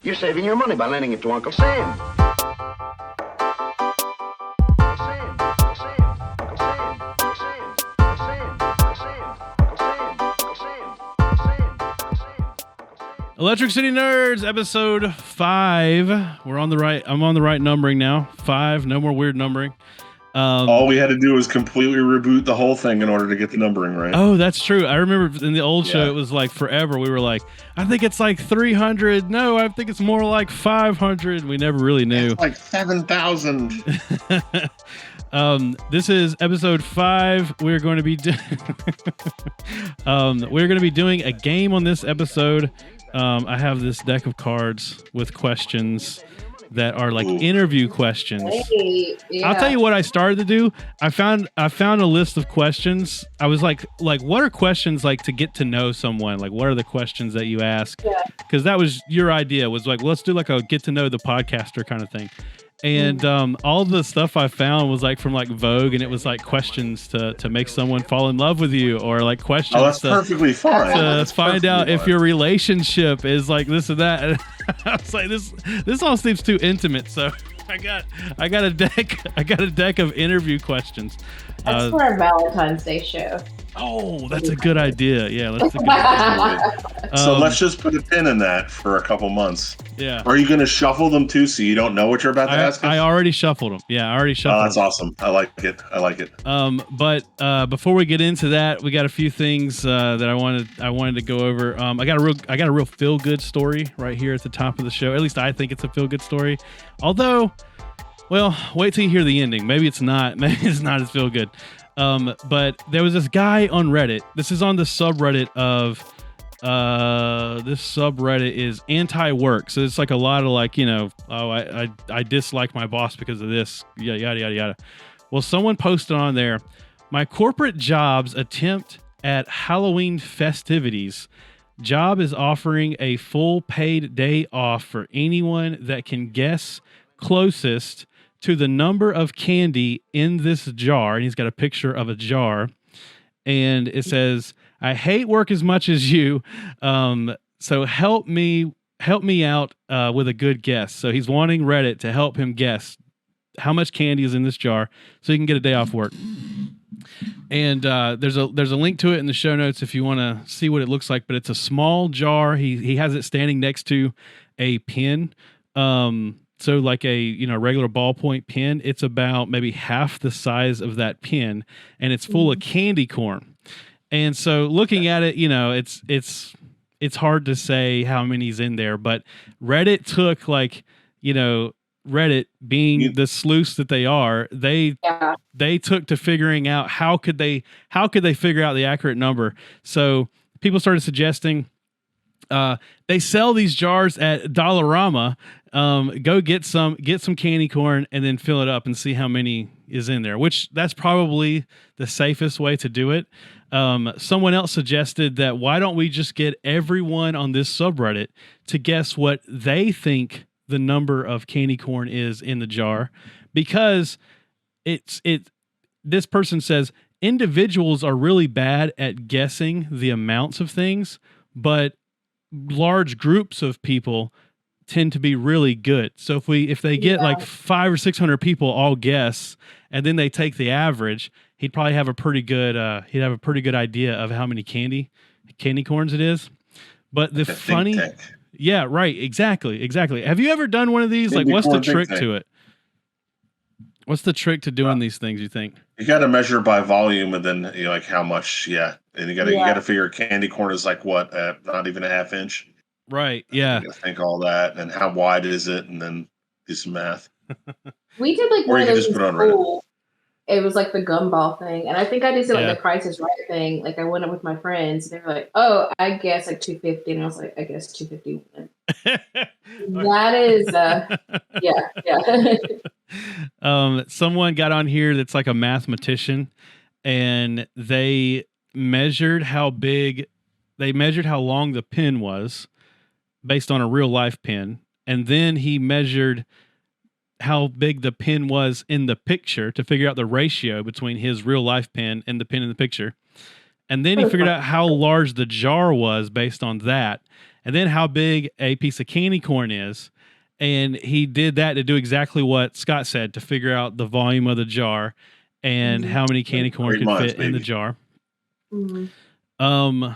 You're saving your money by lending it to Uncle Sam. Electric City Nerds, episode 5. We're on the right. I'm on the right numbering now. 5. No more weird numbering. All we had to do was completely reboot the whole thing in order to get the numbering right. Oh, that's true. I remember in the old show, it was like forever. We were like, I think it's like 300. No, I think it's more like 500. We never really knew. It's like 7,000. This is episode 5. We're going to be doing a game on this episode. I have this deck of cards with questions that are like interview questions. Hey, yeah. I'll tell you what I started to do. I found a list of questions. I was like what are questions like to get to know someone? Like what are the questions that you ask? Because that was your idea, was like, let's do like a get to know the podcaster kind of thing. And all the stuff I found was like from like Vogue, and it was like questions to make someone fall in love with you, or like questions that's perfectly fine. To find out if your relationship is like this or that. And I was like, this all seems too intimate. So I got a deck of interview questions. That's for a Valentine's Day show. Oh, that's a good idea. Yeah, let's do that. So let's just put a pin in that for a couple months. Yeah. Are you going to shuffle them too, so you don't know what you're about to ask us? I already shuffled them. Yeah, I already shuffled. Oh, that's awesome. I like it. But before we get into that, we got a few things that I wanted to go over. I got a real feel good story right here at the top of the show. At least I think it's a feel good story. Although, well, wait till you hear the ending. Maybe it's not. Maybe it's not as feel good. But there was this guy on Reddit. This is on the subreddit of this subreddit is anti-work. So it's like a lot of like, you know, oh, I dislike my boss because of this. Yada yada yada. Well, someone posted on there, my corporate job's attempt at Halloween festivities. Job is offering a full paid day off for anyone that can guess closest to the number of candy in this jar. And he's got a picture of a jar. And it says, I hate work as much as you. So help me out with a good guess. So he's wanting Reddit to help him guess how much candy is in this jar so he can get a day off work. And there's a link to it in the show notes if you want to see what it looks like. But it's a small jar. He has it standing next to a pen. So like a, regular ballpoint pen, it's about maybe half the size of that pen, and it's full of candy corn. And so looking at it, it's hard to say how many's in there, but Reddit took Reddit being the sleuths that they are, they took to figuring out how could they figure out the accurate number. So people started suggesting they sell these jars at Dollarama. Go get some candy corn and then fill it up and see how many is in there, which that's probably the safest way to do it. Someone else suggested that why don't we just get everyone on this subreddit to guess what they think the number of candy corn is in the jar, because this person says individuals are really bad at guessing the amounts of things, but large groups of people tend to be really good. So if they get like 500 or 600 people all guess, and then they take the average, he'd probably have a pretty good idea of how many candy corns it is. But the funny, yeah, right, exactly. Have you ever done one of these? Like, what's the trick to it? What's the trick to doing these things, you think? You got to measure by volume, and then like how much, and you got to figure candy corn is like what, not even a half inch. Right. Yeah. You got to think all that, and how wide is it, and then do some math. We did like or one you of can those just put it on Reddit. It was like the gumball thing, and I think I just did like the Price is Right thing. Like I went up with my friends, and they were like, "Oh, I guess like 250," and I was like, "I guess 251." That is, yeah. Someone got on here that's like a mathematician, and they measured how long the pin was based on a real life pin, and then he measured how big the pin was in the picture to figure out the ratio between his real life pin and the pin in the picture. And then he figured out how large the jar was based on that. and then how big a piece of candy corn is. And he did that to do exactly what Scott said, to figure out the volume of the jar and how many candy corn could fit in the jar. Mm-hmm.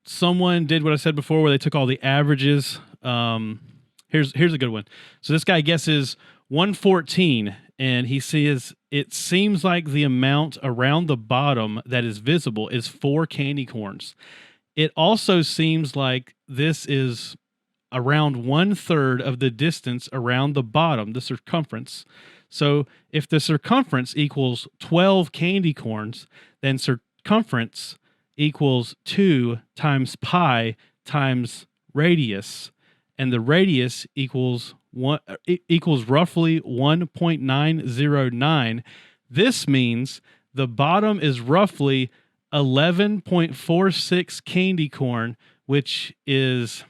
Someone did what I said before, where they took all the averages. Here's a good one. So this guy guesses 114, and he says it seems like the amount around the bottom that is visible is 4 candy corns. It also seems like this is around 1/3 of the distance around the bottom, the circumference. So if the circumference equals 12 candy corns, then circumference equals 2 times pi times radius, and the radius equals roughly 1.909. This means the bottom is roughly 11.46 candy corn, which is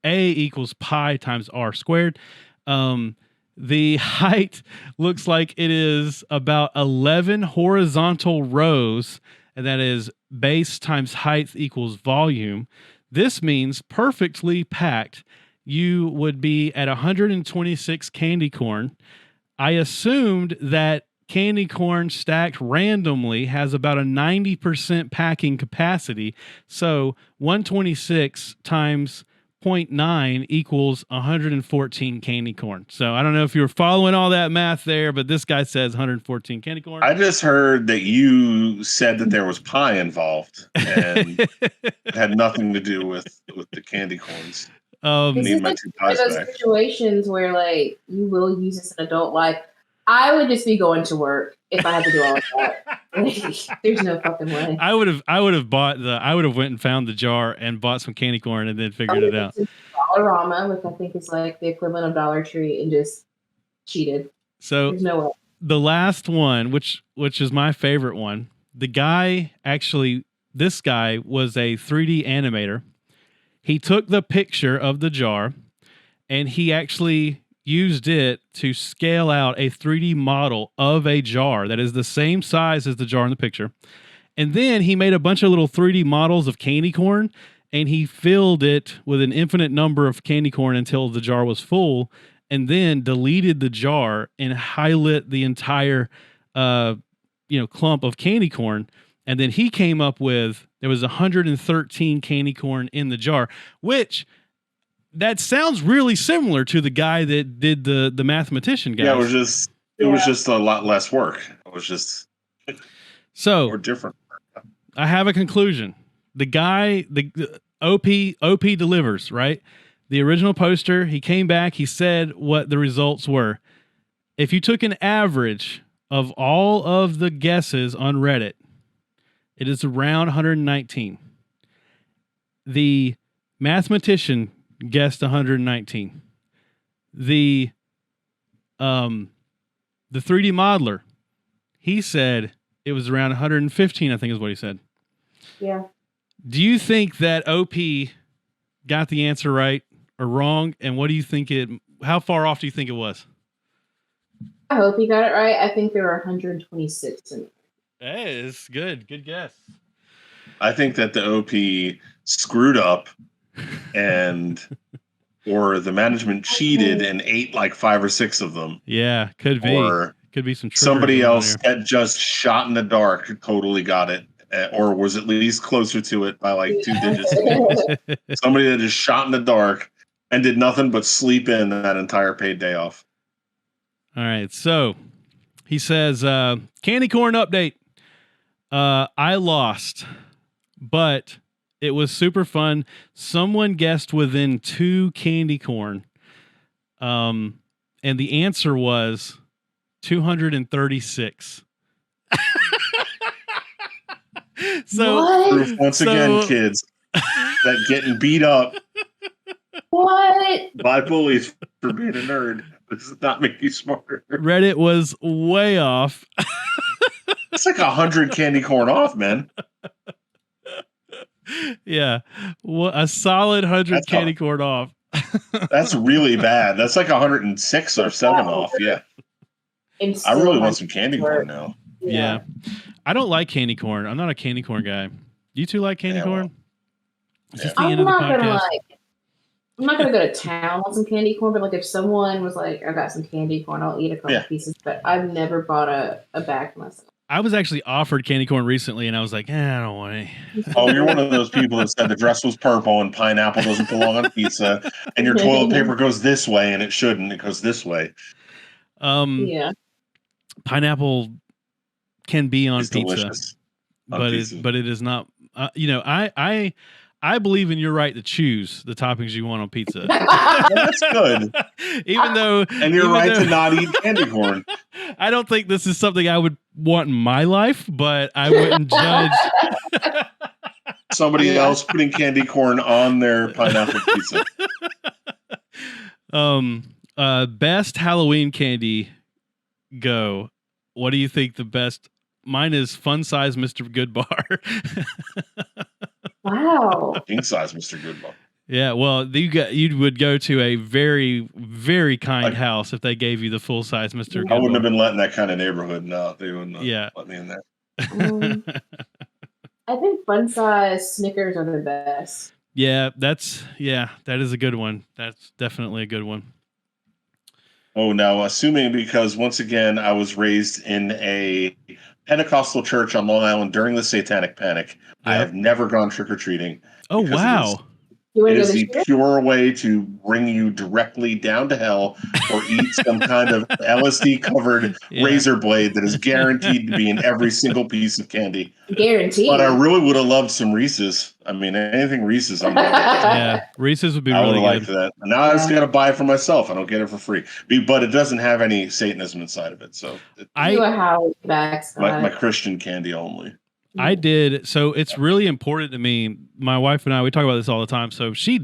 A equals pi times r squared. The height looks like it is about 11 horizontal rows, and that is base times height equals volume. This means perfectly packed, you would be at 126 candy corn. I assumed that candy corn stacked randomly has about a 90% packing capacity. So 126 times 0.9 equals 114 candy corn. So I don't know if you were following all that math there, but this guy says 114 candy corn. I just heard that you said that there was pie involved and it had nothing to do with the candy corns. This is like one of those situations where like you will use this in adult life. I would just be going to work if I had to do all of that. There's no fucking way. I would have went and found the jar and bought some candy corn and then figured it out. Dollarama, which I think is like the equivalent of Dollar Tree, and just cheated. So there's no way. The last one, which is my favorite one, this guy was a 3D animator. He took the picture of the jar and he actually used it to scale out a 3D model of a jar that is the same size as the jar in the picture. And then he made a bunch of little 3D models of candy corn, and he filled it with an infinite number of candy corn until the jar was full, and then deleted the jar and highlit the entire clump of candy corn. And then he came up with, there was 113 candy corn in the jar, which that sounds really similar to the guy that did the mathematician guy. Yeah, it was just a lot less work. It was just more different. I have a conclusion. The guy, the OP delivers, right? The original poster, he came back, he said what the results were. If you took an average of all of the guesses on Reddit, it is around 119. The mathematician guessed 119. The 3D modeler, he said it was around 115, I think is what he said. Yeah. Do you think that OP got the answer right or wrong? And what do you think how far off do you think it was? I hope he got it right. I think there were 126 in it. Hey, it's good. Good guess. I think that the OP screwed up or the management cheated and ate like 5 or 6 of them. Yeah, could be. Or could be some somebody else that just shot in the dark totally got it, or was at least closer to it by like 2 digits. Somebody that just shot in the dark and did nothing but sleep in that entire paid day off. All right, so he says, candy corn update. I lost, but it was super fun. Someone guessed within 2 candy corn. And the answer was 236. Once again, kids, that getting beat up by bullies for being a nerd does not make you smarter. Reddit was way off. It's like 100 candy corn off, man. Yeah, a solid 100 candy corn off. That's really bad. That's like 106 or 7 off. Yeah. I really want some candy corn now. Yeah. I don't like candy corn. I'm not a candy corn guy. You two like candy corn? Is this the end of the podcast? I'm not gonna go to town on some candy corn, but like if someone was like, "I got some candy corn," I'll eat a couple pieces. But I've never bought a bag for myself. I was actually offered candy corn recently, and I was like, I don't want any. Oh, you're one of those people that said the dress was purple and pineapple doesn't belong on pizza, and your toilet paper goes this way and it shouldn't. It goes this way. Yeah. Pineapple can be on It's pizza, delicious. but it is not. I believe in your right to choose the toppings you want on pizza. That's good. Even though, and you're right to not eat candy corn. I don't think this is something I would want in my life, but I wouldn't judge somebody else putting candy corn on their pineapple pizza. Best Halloween candy. Go. What do you think the best? Mine is Fun Size Mr. Goodbar. Wow. King size Mr. Goodbar. Yeah, well, you would go to a very, very kind house if they gave you the full size Mr. Goodbar. I wouldn't have been let in that kind of neighborhood. No, they wouldn't let me in there. I think fun size Snickers are the best. Yeah, that is a good one. That's definitely a good one. Oh, now assuming, because once again I was raised in a Pentecostal church on Long Island during the Satanic Panic. I have never gone trick-or-treating. Oh, wow. It is the pure way to bring you directly down to hell or eat some kind of LSD-covered razor blade that is guaranteed to be in every single piece of candy. Guaranteed. But I really would have loved some Reese's. I mean, anything Reese's. Yeah, Reese's would be really good. I would have liked that. And now I just got to buy it for myself. I don't get it for free. But it doesn't have any Satanism inside of it. So my Christian candy only. I did. So it's really important to me. My wife and I, we talk about this all the time. So she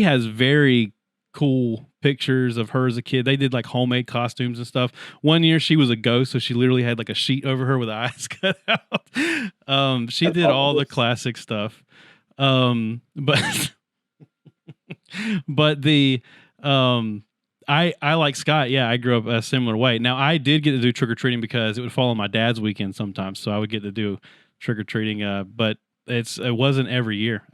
has very cool pictures of her as a kid. They did like homemade costumes and stuff. One year she was a ghost. So she literally had like a sheet over her with eyes cut out. She did all the classic stuff. But I like Scott. Yeah, I grew up a similar way. Now, I did get to do trick-or-treating because it would fall on my dad's weekend sometimes, so I would get to do trick-or-treating, but it wasn't every year.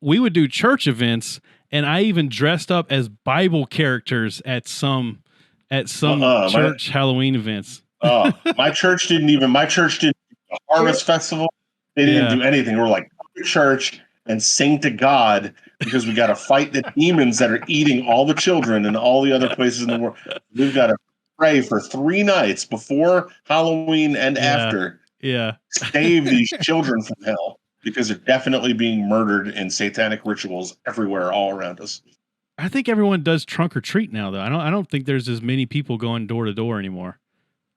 We would do church events, and I even dressed up as Bible characters at some church Halloween events. My church didn't do a harvest festival. They didn't do anything. We're like, go to church and sing to God, because we got to fight the demons that are eating all the children and all the other places in the world. We've got to pray for 3 nights before Halloween and after. Yeah. Save these children from hell, because they're definitely being murdered in satanic rituals everywhere, all around us. I think everyone does trunk or treat now, though. I don't think there's as many people going door to door anymore.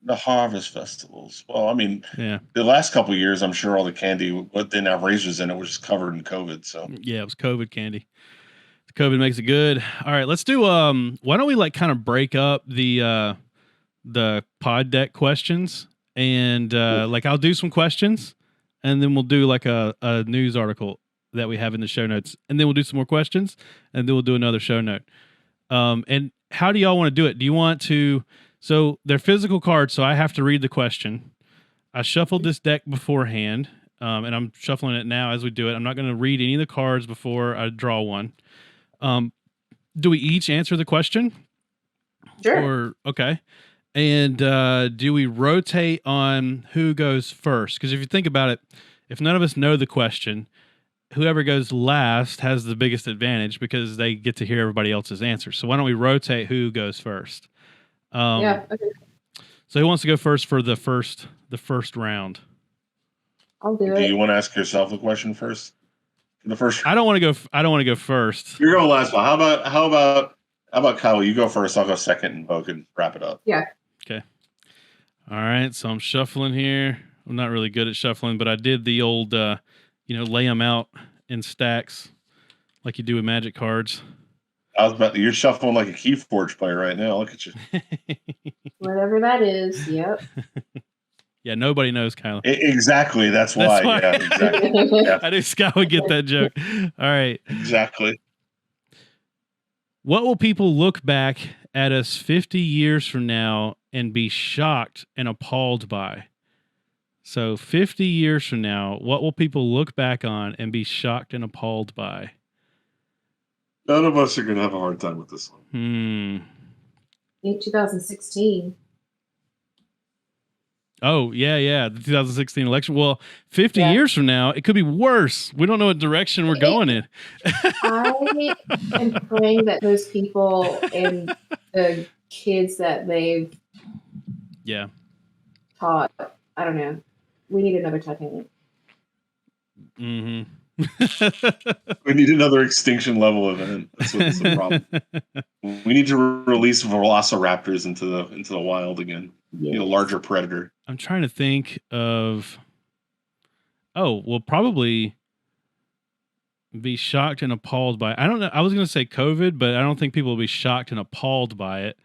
The harvest festivals. Well, I mean, the last couple of years, I'm sure all the candy, what didn't have razors in it, was just covered in COVID. So yeah, it was COVID candy. COVID makes it good. All right, let's do. Why don't we like kind of break up the pod deck questions, and like I'll do some questions, and then we'll do like a news article that we have in the show notes, and then we'll do some more questions, and then we'll do another show note. And how do y'all want to do it? Do you want to? So they're physical cards, so I have to read the question. I shuffled this deck beforehand, and I'm shuffling it now as we do it. I'm not going to read any of the cards before I draw one. Do we each answer the question? Sure. Okay. And do we rotate on who goes first? Because if you think about it, if none of us know the question, whoever goes last has the biggest advantage because they get to hear everybody else's answer. So why don't we rotate who goes first? Okay. So who wants to go first for the first round? I'll do it. Do you want to ask yourself the question first? The first. I don't want to go first. You're going last. Well, how about Kyle? You go first. I'll go second, and Bo can wrap it up. Yeah. Okay. All right. So I'm shuffling here. I'm not really good at shuffling, but I did the old, lay them out in stacks like you do with Magic cards. You're shuffling like a Keyforge player right now. Look at you. Whatever that is. Yep. Yeah, nobody knows, Kyla. Exactly. That's why. Yeah, exactly. Yeah. I knew Scott would get that joke. All right. Exactly. What will people look back at us 50 years from now and be shocked and appalled by? So 50 years from now, what will people look back on and be shocked and appalled by? None of us are going to have a hard time with this one. Hmm. In 2016. Oh, yeah. The 2016 election. Well, 50 Yeah. years from now, it could be worse. We don't know what direction we're going in. I am praying that those people and the kids that they've taught, I don't know, we need another Titanic. Mm-hmm. We need another extinction level event. That's the problem. We need to release velociraptors into the wild again. Yes. A larger predator. I'm trying to think of. Oh, well, probably be shocked and appalled by. I don't know. I was going to say COVID, but I don't think people will be shocked and appalled by it.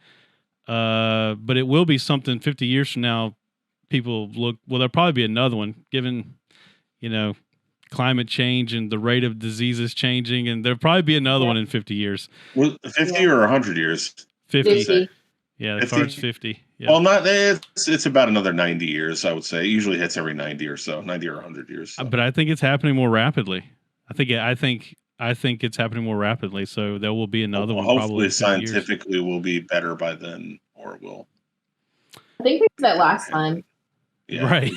But it will be something 50 years from now. People look. Well, there'll probably be another one, given climate change and the rate of diseases changing, and there'll probably be another one in 50 years. Well, 50 or 100 years? 50. Yeah, the 50? card's 50. Yeah. Well, it's about another 90 years, I would say. It usually hits every 90 or so, 90 or 100 years. So. But I think it's happening more rapidly. I think it's happening more rapidly. So there will be another one. Hopefully, scientifically, will be better by then, or will. I think we did that last time. Yeah, right.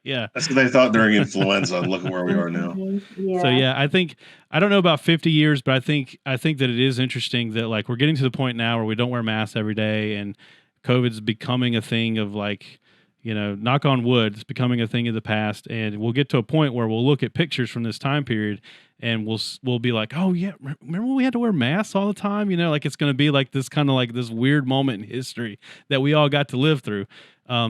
Yeah, that's what they thought during influenza. Look at where we are now. Yeah. So yeah, I don't know about 50 years, but I think that it is interesting that like we're getting to the point now where we don't wear masks every day, and COVID's becoming a thing of like, knock on wood, it's becoming a thing of the past, and we'll get to a point where we'll look at pictures from this time period, and we'll be like, oh yeah, remember when we had to wear masks all the time? Like it's going to be like this kind of like this weird moment in history that we all got to live through.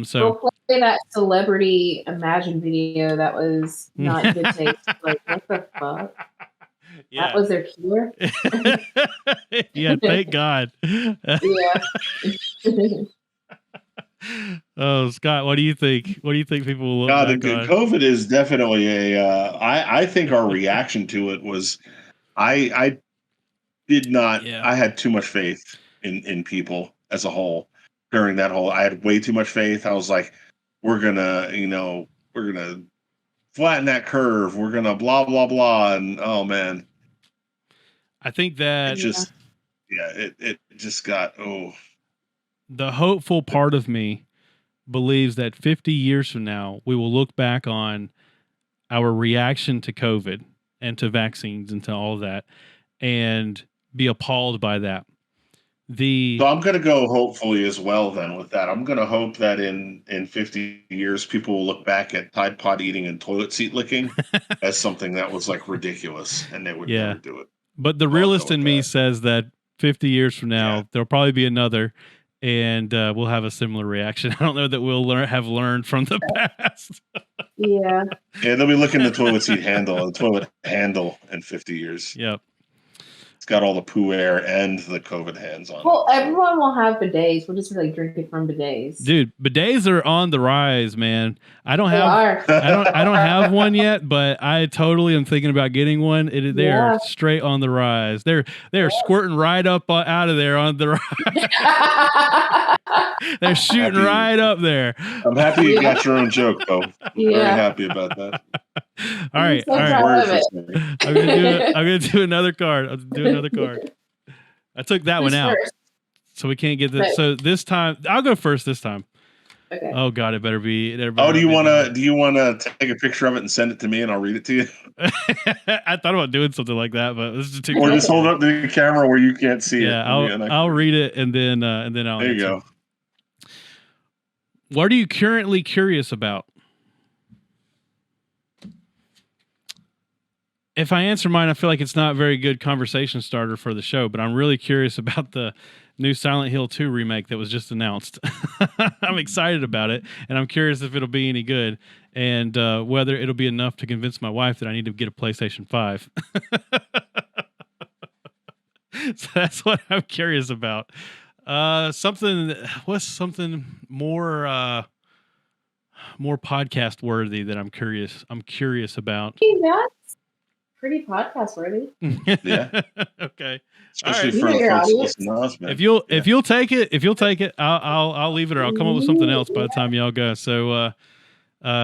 So we'll play that celebrity Imagine video that was not in good taste. Like, what the fuck? Yeah. That was their cure? Yeah, thank God. Yeah. Oh, Scott, what do you think? What do you think people will look back on? COVID is definitely I think our reaction to it was I did not I had too much faith in people as a whole. During that whole, I had way too much faith. I was like, we're gonna flatten that curve. We're gonna blah blah blah, and oh man, I think that it just got the hopeful part of me believes that 50 years from now we will look back on our reaction to COVID and to vaccines and to all of that, and be appalled by that. So I'm going to go hopefully as well then with that. I'm going to hope that in 50 years, people will look back at Tide Pod eating and toilet seat licking as something that was like ridiculous, and they would never do it. But the realist in me says that 50 years from now, there'll probably be another, and we'll have a similar reaction. I don't know that we'll have learned from the past. Yeah, they'll be looking at the toilet handle in 50 years. Yep. It's got all the poo air and the COVID hands on it. Well, everyone will have bidets. We'll just like drinking from bidets. Dude, bidets are on the rise, man. I don't have one yet, but I totally am thinking about getting one. They're straight on the rise. They're squirting right up out of there on the rise. They're shooting right up there. I'm happy you got your own joke, though. I'm very happy about that. All right. I'm gonna do another card. I'll do another card. I took that one out, so we can't get this. Right. So this time, I'll go first. This time. Okay. Oh God, it better be. Do you want to take a picture of it and send it to me, and I'll read it to you? I thought about doing something like that, but this is too. Or just hold up the camera where you can't see it. Yeah, I'll read it and then I'll. There you go. What are you currently curious about? If I answer mine, I feel like it's not a very good conversation starter for the show, but I'm really curious about the new Silent Hill 2 remake that was just announced. I'm excited about it, and I'm curious if it'll be any good, and whether it'll be enough to convince my wife that I need to get a PlayStation 5. So that's what I'm curious about. What's something more podcast worthy that I'm curious about? That's pretty podcast worthy. Yeah. Okay. Especially for the folks listening to us, man. If you'll take it, I'll leave it, or I'll come up with something else by the time y'all go. So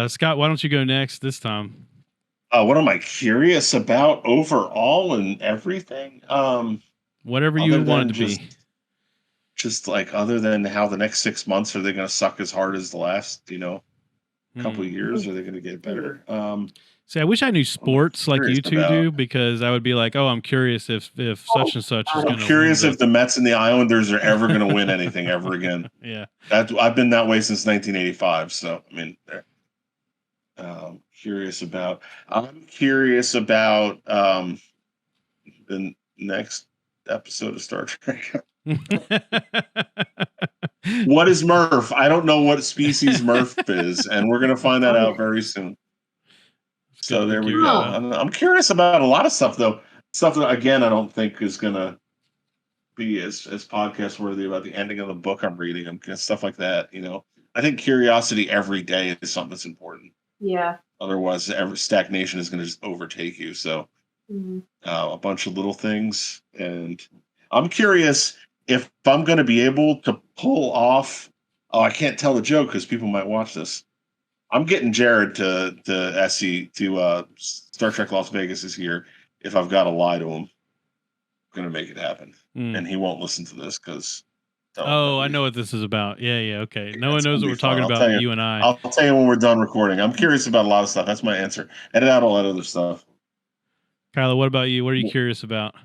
Scott, why don't you go next this time? What am I curious about overall and everything? Whatever you Other would want than it to be. just like other than how the next 6 months are they going to suck as hard as the last, couple of years? Are they going to get better? See, I wish I knew I'm sports like curious you two about. do, because I would be like, oh, I'm curious if such and such is I'm going to win. curious if the Mets and the Islanders are ever going to win anything ever again. Yeah. I've been that way since 1985. So I mean, curious about. I'm curious about the next episode of Star Trek. What is Murph? I don't know what species Murph is, and we're going to find that out very soon. So there we go. I'm curious about a lot of stuff, though. Stuff that, again, I don't think is going to be as podcast worthy about the ending of the book I'm reading. Stuff like that. I think curiosity every day is something that's important. Yeah. Otherwise, stagnation is going to just overtake you. So a bunch of little things, and I'm curious if I'm going to be able to pull off. Oh, I can't tell the joke because people might watch this. I'm getting Jared to Star Trek Las Vegas this year. If I've got to lie to him, I'm going to make it happen, and he won't listen to this because. Oh, I know what this is about. Yeah. Okay. No one knows what we're talking about. You and I. I'll tell you when we're done recording. I'm curious about a lot of stuff. That's my answer. Edit out all that other stuff. Kyla, what about you? What are you curious about?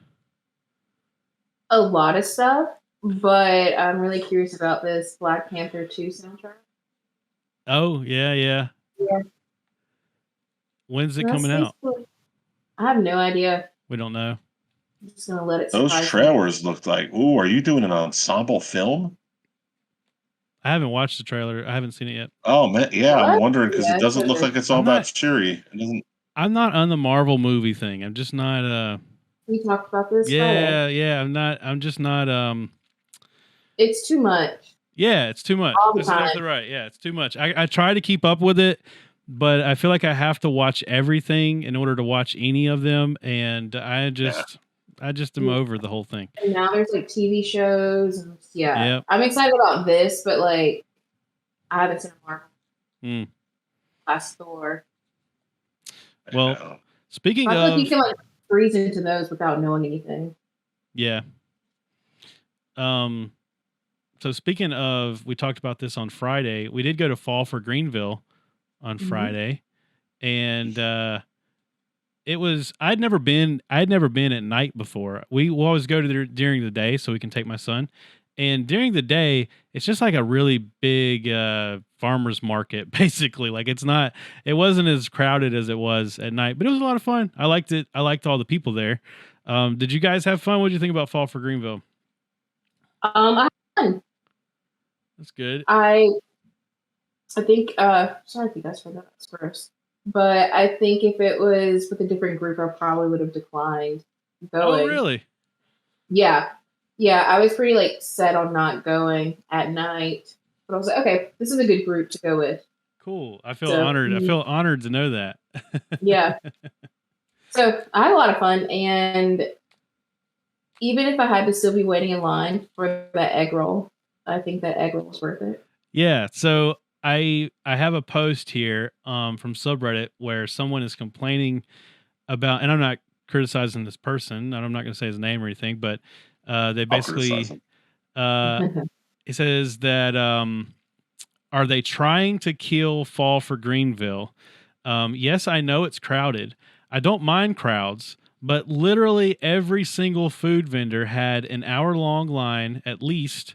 A lot of stuff, but I'm really curious about this Black Panther 2 soundtrack. Oh, yeah. When's it coming out? I have no idea. We don't know. I'm just gonna let it. Those trailers looked like, ooh, are you doing an ensemble film? I haven't watched the trailer. I haven't seen it yet. Oh man, yeah, what? I'm wondering because it doesn't look like it's all about Shuri. It doesn't. I'm not on the Marvel movie thing. I'm just not. We talked about this. Yeah. I'm not. I'm just not. It's too much. Yeah, it's too much. That's exactly right. Yeah, it's too much. I try to keep up with it, but I feel like I have to watch everything in order to watch any of them, and I just am over the whole thing. And now there's like TV shows, and yep. I'm excited about this, but like I haven't seen a Marvel. Last Thor. Well, speaking I of, feel like you can like freeze into those without knowing anything. Yeah. So speaking of, we talked about this on Friday. We did go to Fall for Greenville on Friday, and it was I'd never been at night before. We will always go to there during the day so we can take my son. And during the day, it's just like a really big farmer's market, basically. Like it wasn't as crowded as it was at night, but it was a lot of fun. I liked it. I liked all the people there. Did you guys have fun? What did you think about Fall for Greenville? I had fun. That's good. I think sorry if you guys heard that. That's gross. But I think if it was with a different group, I probably would have declined going. Oh, really? Yeah. I was pretty like set on not going at night, but I was like, okay, this is a good group to go with. Cool. I feel honored. I feel honored to know that. Yeah. So I had a lot of fun, and even if I had to still be waiting in line for that egg roll, I think that egg roll was worth it. Yeah. So I have a post here from subreddit where someone is complaining about, and I'm not criticizing this person, and I'm not going to say his name or anything, but they basically it says that are they trying to kill Fall for Greenville? Yes, I know it's crowded. I don't mind crowds, but literally every single food vendor had an hour-long line at least.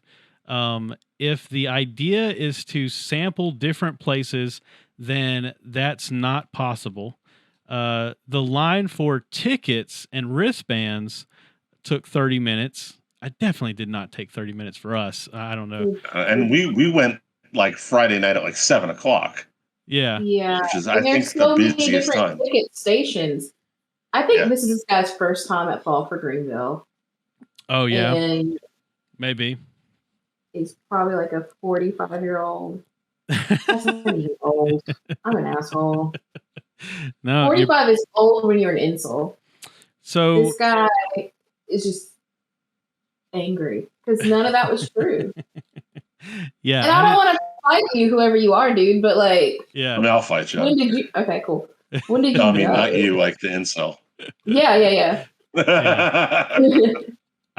If the idea is to sample different places, then that's not possible. The line for tickets and wristbands took 30 minutes. I definitely did not take 30 minutes for us. I don't know. And we went like Friday night at like 7:00. Yeah. Which is, I think, the busiest time. Ticket stations. I think this is this guy's first time at Fall for Greenville. Oh, yeah. And maybe. He's probably like a 45-year-old. That's not even old. I'm an asshole. No, 45 is old when you're an insult. So this guy is just angry because none of that was true. Yeah. And I don't want to fight you, whoever you are, dude, but like, I mean, I'll fight you. When did you? Okay, cool. When did you No, I mean, know? not you, like the incel. Yeah.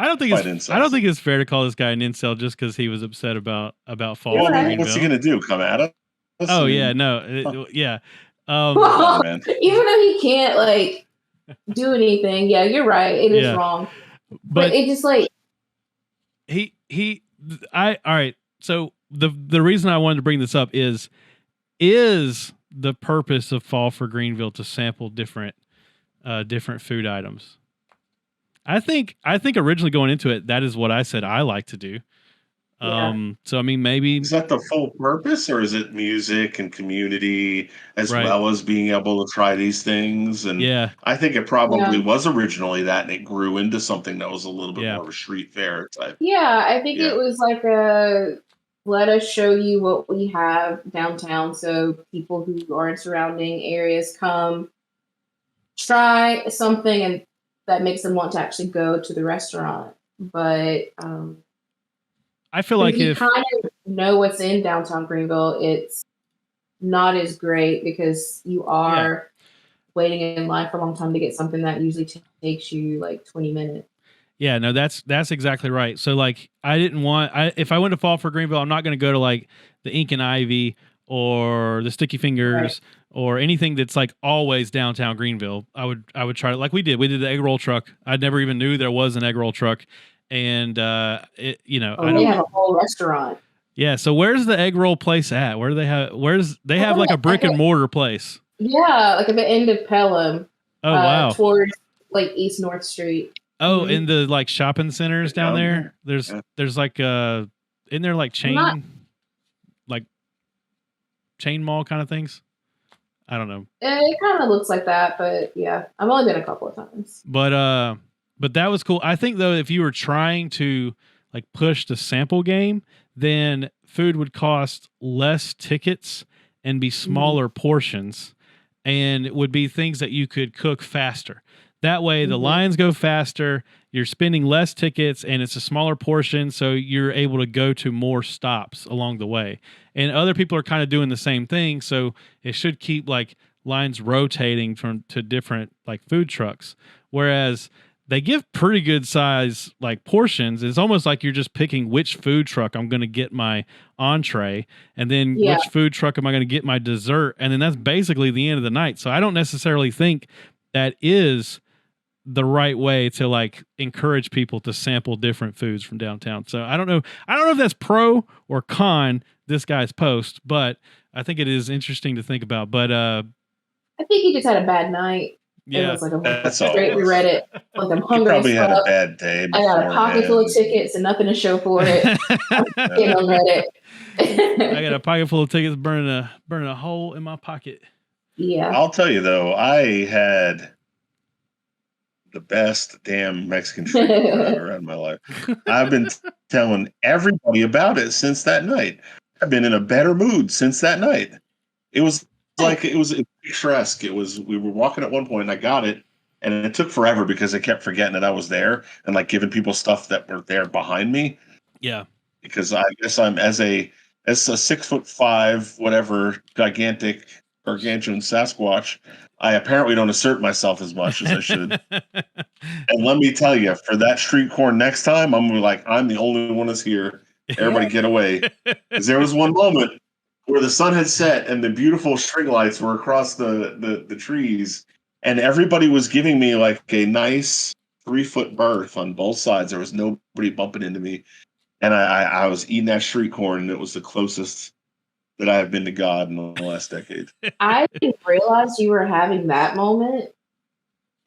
I don't think it's fair to call this guy an incel just because he was upset about fall You're for right. Greenville. What's he gonna do? Come at us? Oh I mean, yeah, no, yeah. Well, man. even though he can't like do anything, yeah, you're right. It is wrong, but it just like all right. So the reason I wanted to bring this up is the purpose of Fall for Greenville to sample different food items. I think originally going into it, that is what I said I like to do. So I mean, maybe Is that the full purpose, or is it music and community as Right. well as being able to try these things? And yeah, I think it probably was originally that, and it grew into something that was a little bit more of a street fair type. yeah, I think it was like let us show you what we have downtown, so people who are in surrounding areas come try something, and that makes them want to actually go to the restaurant. But I feel like if you if kind of know what's in downtown Greenville, it's not as great because you are waiting in line for a long time to get something that usually takes you like 20 minutes. Yeah, no, that's exactly right. So like, if I went to Fall for Greenville, I'm not going to go to like the Ink and Ivy or the Sticky Fingers or anything that's like always downtown Greenville. I would try it like we did. We did the egg roll truck. I never even knew there was an egg roll truck, and they have a whole restaurant. Yeah. So where's the egg roll place at? Where do they have? They have like a brick and mortar place. Yeah, like at the end of Pelham. Oh wow. Towards like East North Street. Oh, in the like shopping centers down there. There's like in there like chain mall kind of things. I don't know. It kind of looks like that, but yeah, I've only been a couple of times. But that was cool. I think though, if you were trying to like push the sample game, then food would cost less tickets and be smaller portions, and it would be things that you could cook faster. That way the lines go faster, you're spending less tickets, and it's a smaller portion, so you're able to go to more stops along the way. And other people are kind of doing the same thing, so it should keep like lines rotating to different like food trucks. Whereas they give pretty good size like portions. It's almost like you're just picking which food truck I'm going to get my entree, and then which food truck am I going to get my dessert, and then that's basically the end of the night. So I don't necessarily think that is the right way to like encourage people to sample different foods from downtown. So I don't know if that's pro or con this guy's post, but I think it is interesting to think about. But I think he just had a bad night. Yeah, it was like that's straight to Reddit. Like I'm hungry. He probably had a bad day. I got a pocket full of tickets and nothing to show for it. I'm on Reddit. I got a pocket full of tickets burning a hole in my pocket. Yeah. I'll tell you though, I had the best damn Mexican treat I've ever had in my life. I've been telling everybody about it since that night. I've been in a better mood since that night. It was like it was picturesque. We were walking at one point and I got it, and it took forever because I kept forgetting that I was there and like giving people stuff that were there behind me. Yeah. Because I guess I'm as a 6'5", whatever, gigantic gargantuan Sasquatch, I apparently don't assert myself as much as I should. And let me tell you, for that street corn next time, I'm gonna be like, I'm the only one that's here. Everybody get away. Because there was one moment where the sun had set and the beautiful string lights were across the trees, and everybody was giving me like a nice 3-foot berth on both sides. There was nobody bumping into me. And I was eating that street corn, and it was the closest that I have been to God in the last decade. I didn't realize you were having that moment.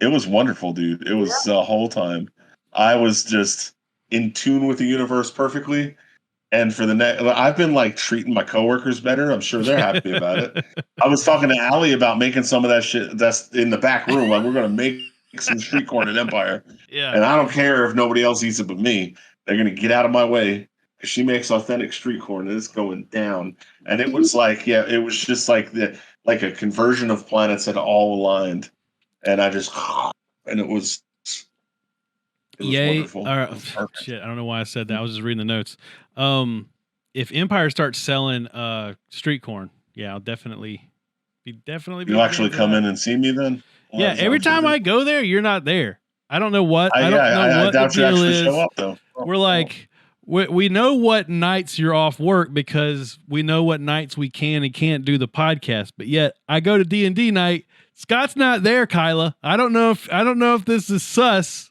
It was wonderful, dude. It was the whole time. I was just in tune with the universe perfectly. And for the next, I've been like treating my coworkers better. I'm sure they're happy about it. I was talking to Allie about making some of that shit that's in the back room. Like, we're going to make some street corn at Empire. Yeah. And I don't care if nobody else eats it but me. They're going to get out of my way. She makes authentic street corn, and it's going down. And it was like, it was just like a conversion of planets that all aligned. And I just, and it was wonderful. Shit, I don't know why I said that. I was just reading the notes. If Empire starts selling street corn, I'll definitely Definitely be You fans actually of come that. in and see me then? Well, Yeah, that every sounds time good. I go there, you're not there. I don't know what. I I don't know what the doubt you deal actually is. show up though. We're like, we know what nights you're off work because we know what nights we can and can't do the podcast. But yet, I go to D&D night. Scott's not there, Kyla. I don't know if this is sus.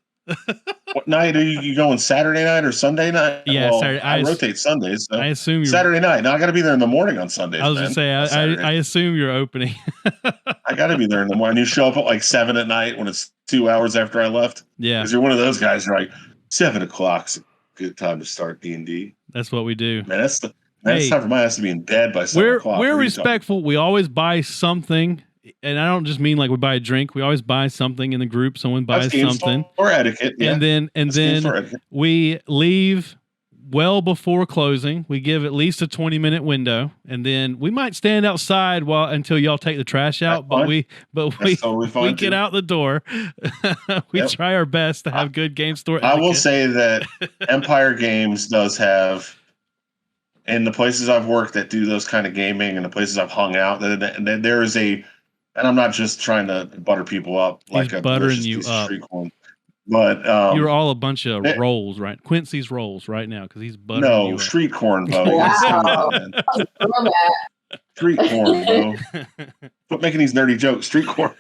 What night are you going? Saturday night or Sunday night? Yeah, well, Saturday. I rotate Sundays. So I assume you're. Saturday night. Now I got to be there in the morning on Sundays. I was man. just saying. I assume you're opening. I got to be there in the morning. You show up at like 7 at night when it's 2 hours after I left. Yeah, because you're one of those guys. You're like 7 o'clock's a good time to start D&D. That's what we do. Man, it's time for my ass to be in bed by 7 o'clock. We're respectful. We always buy something, and I don't just mean like we buy a drink. We always buy something in the group. Someone buys something or etiquette, yeah. and then we leave well before closing. We give at least a 20-minute window, and then we might stand outside until y'all take the trash out. But we totally get out the door. We try our best to have good game store etiquette. I will say that Empire Games does have, in the places I've worked that do those kind of gaming and the places I've hung out, that there is a, and I'm not just trying to butter people up like a buttering you up. Street corn, but you're all a bunch of rolls, right? Quincy's rolls right now because he's buttering you up. Street corn, Bo. Wow. Street corn, Bo. Quit making these nerdy jokes. Street corn.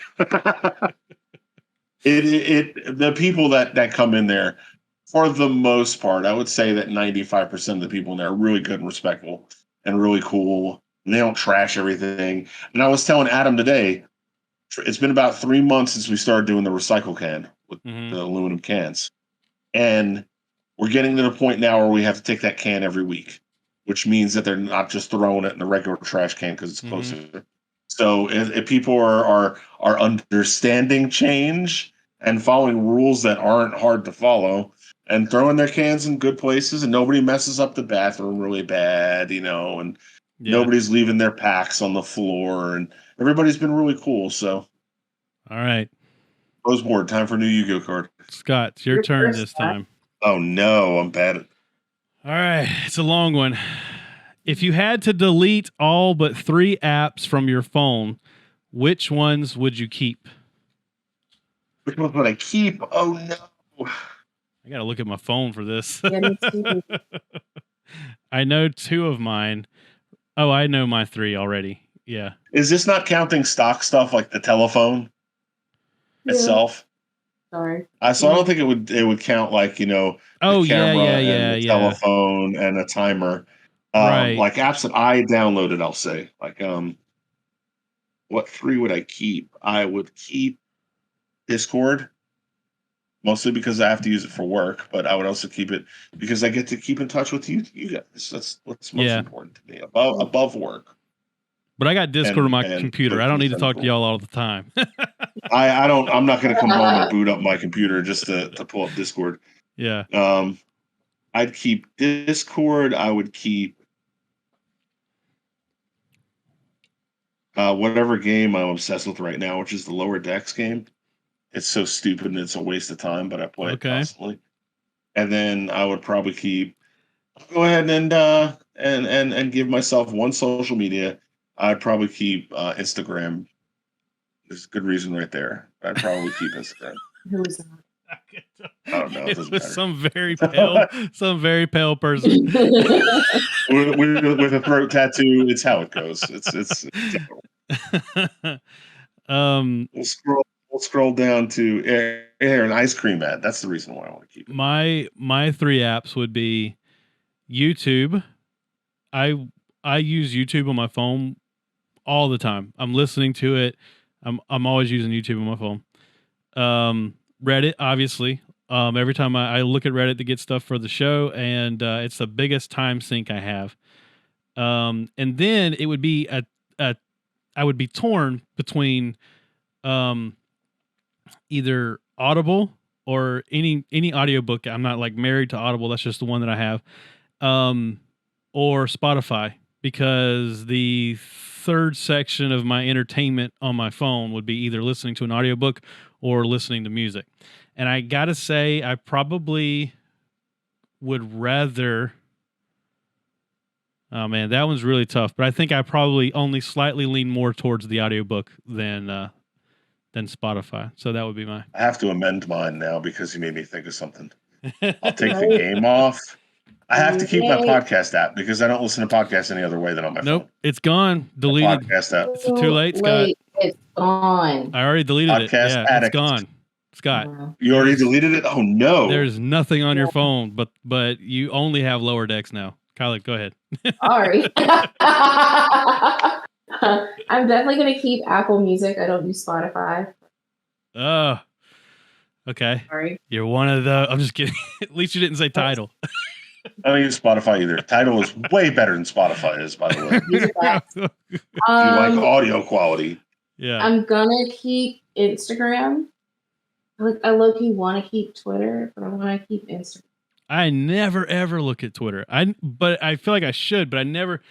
The people that come in there, for the most part, I would say that 95% of the people in there are really good and respectful and really cool. And they don't trash everything. And I was telling Adam today, it's been about 3 months since we started doing the recycle can with the aluminum cans. And we're getting to the point now where we have to take that can every week, which means that they're not just throwing it in the regular trash can because it's closer. So if people are understanding change and following rules that aren't hard to follow and throwing their cans in good places and nobody messes up the bathroom really bad, and nobody's leaving their packs on the floor and everybody's been really cool. So, all right. Close board. Time for a new Yu-Gi-Oh card. Scott, it's your turn this time. Oh no, I'm bad at. All right, it's a long one. If you had to delete all but 3 apps from your phone, which ones would you keep? Which ones would I keep? Oh no. I got to look at my phone for this. I know 2 of mine. Oh, I know my 3 already. Yeah. Is this not counting stock stuff like the telephone itself? Sorry. So I don't think it would count like, the camera and the telephone and a timer. Right. Like apps that I downloaded, I'll say. Like what 3 would I keep? I would keep Discord. Mostly because I have to use it for work, but I would also keep it because I get to keep in touch with you guys. That's what's most important to me above work. But I got Discord on my computer. I don't need to talk to y'all all the time. I'm not going to come home and boot up my computer just to pull up Discord. Yeah. I'd keep Discord. I would keep whatever game I'm obsessed with right now, which is the Lower Decks game. It's so stupid and it's a waste of time, but I play it constantly. And then I would probably go ahead and give myself one social media. I'd probably keep Instagram. There's a good reason right there. I'd probably keep Instagram. Who is that? I don't know. It was some very pale person with a throat tattoo. It's how it goes. It's We'll scroll down to air and ice cream ad. That's the reason why I want to keep it. My 3 apps would be YouTube. I use YouTube on my phone all the time. I'm listening to it. I'm always using YouTube on my phone. Reddit, obviously. Every time I look at Reddit to get stuff for the show, and it's the biggest time sink I have. And then it would be I would be torn between either Audible or any audiobook. I'm not like married to Audible. That's just the one that I have. Or Spotify, because the third section of my entertainment on my phone would be either listening to an audiobook or listening to music. And I got to say, I probably would rather Oh man, that one's really tough. But I think I probably only slightly lean more towards the audiobook than Spotify. So that would be my. I have to amend mine now because you made me think of something. I'll take the game off. I have to keep my podcast app because I don't listen to podcasts any other way than on my phone. It's gone. Deleted. Podcast app. It's too late, Scott. It's gone. I already deleted Podcast it. Yeah, addict. it's gone. Scott, you already deleted it? Oh no. There's nothing on your phone, but you only have Lower Decks now. Kylie, go ahead. Sorry. I'm definitely gonna keep Apple Music. I don't use Spotify. Oh. Okay. Sorry. You're one of the. I'm just kidding. At least you didn't say Tidal. I don't use Spotify either. Tidal is way better than Spotify is, by the way. You like audio quality. Yeah. I'm gonna keep Instagram. I low-key want to keep Twitter, but I want to keep Instagram. I never ever look at Twitter. But I feel like I should, but I never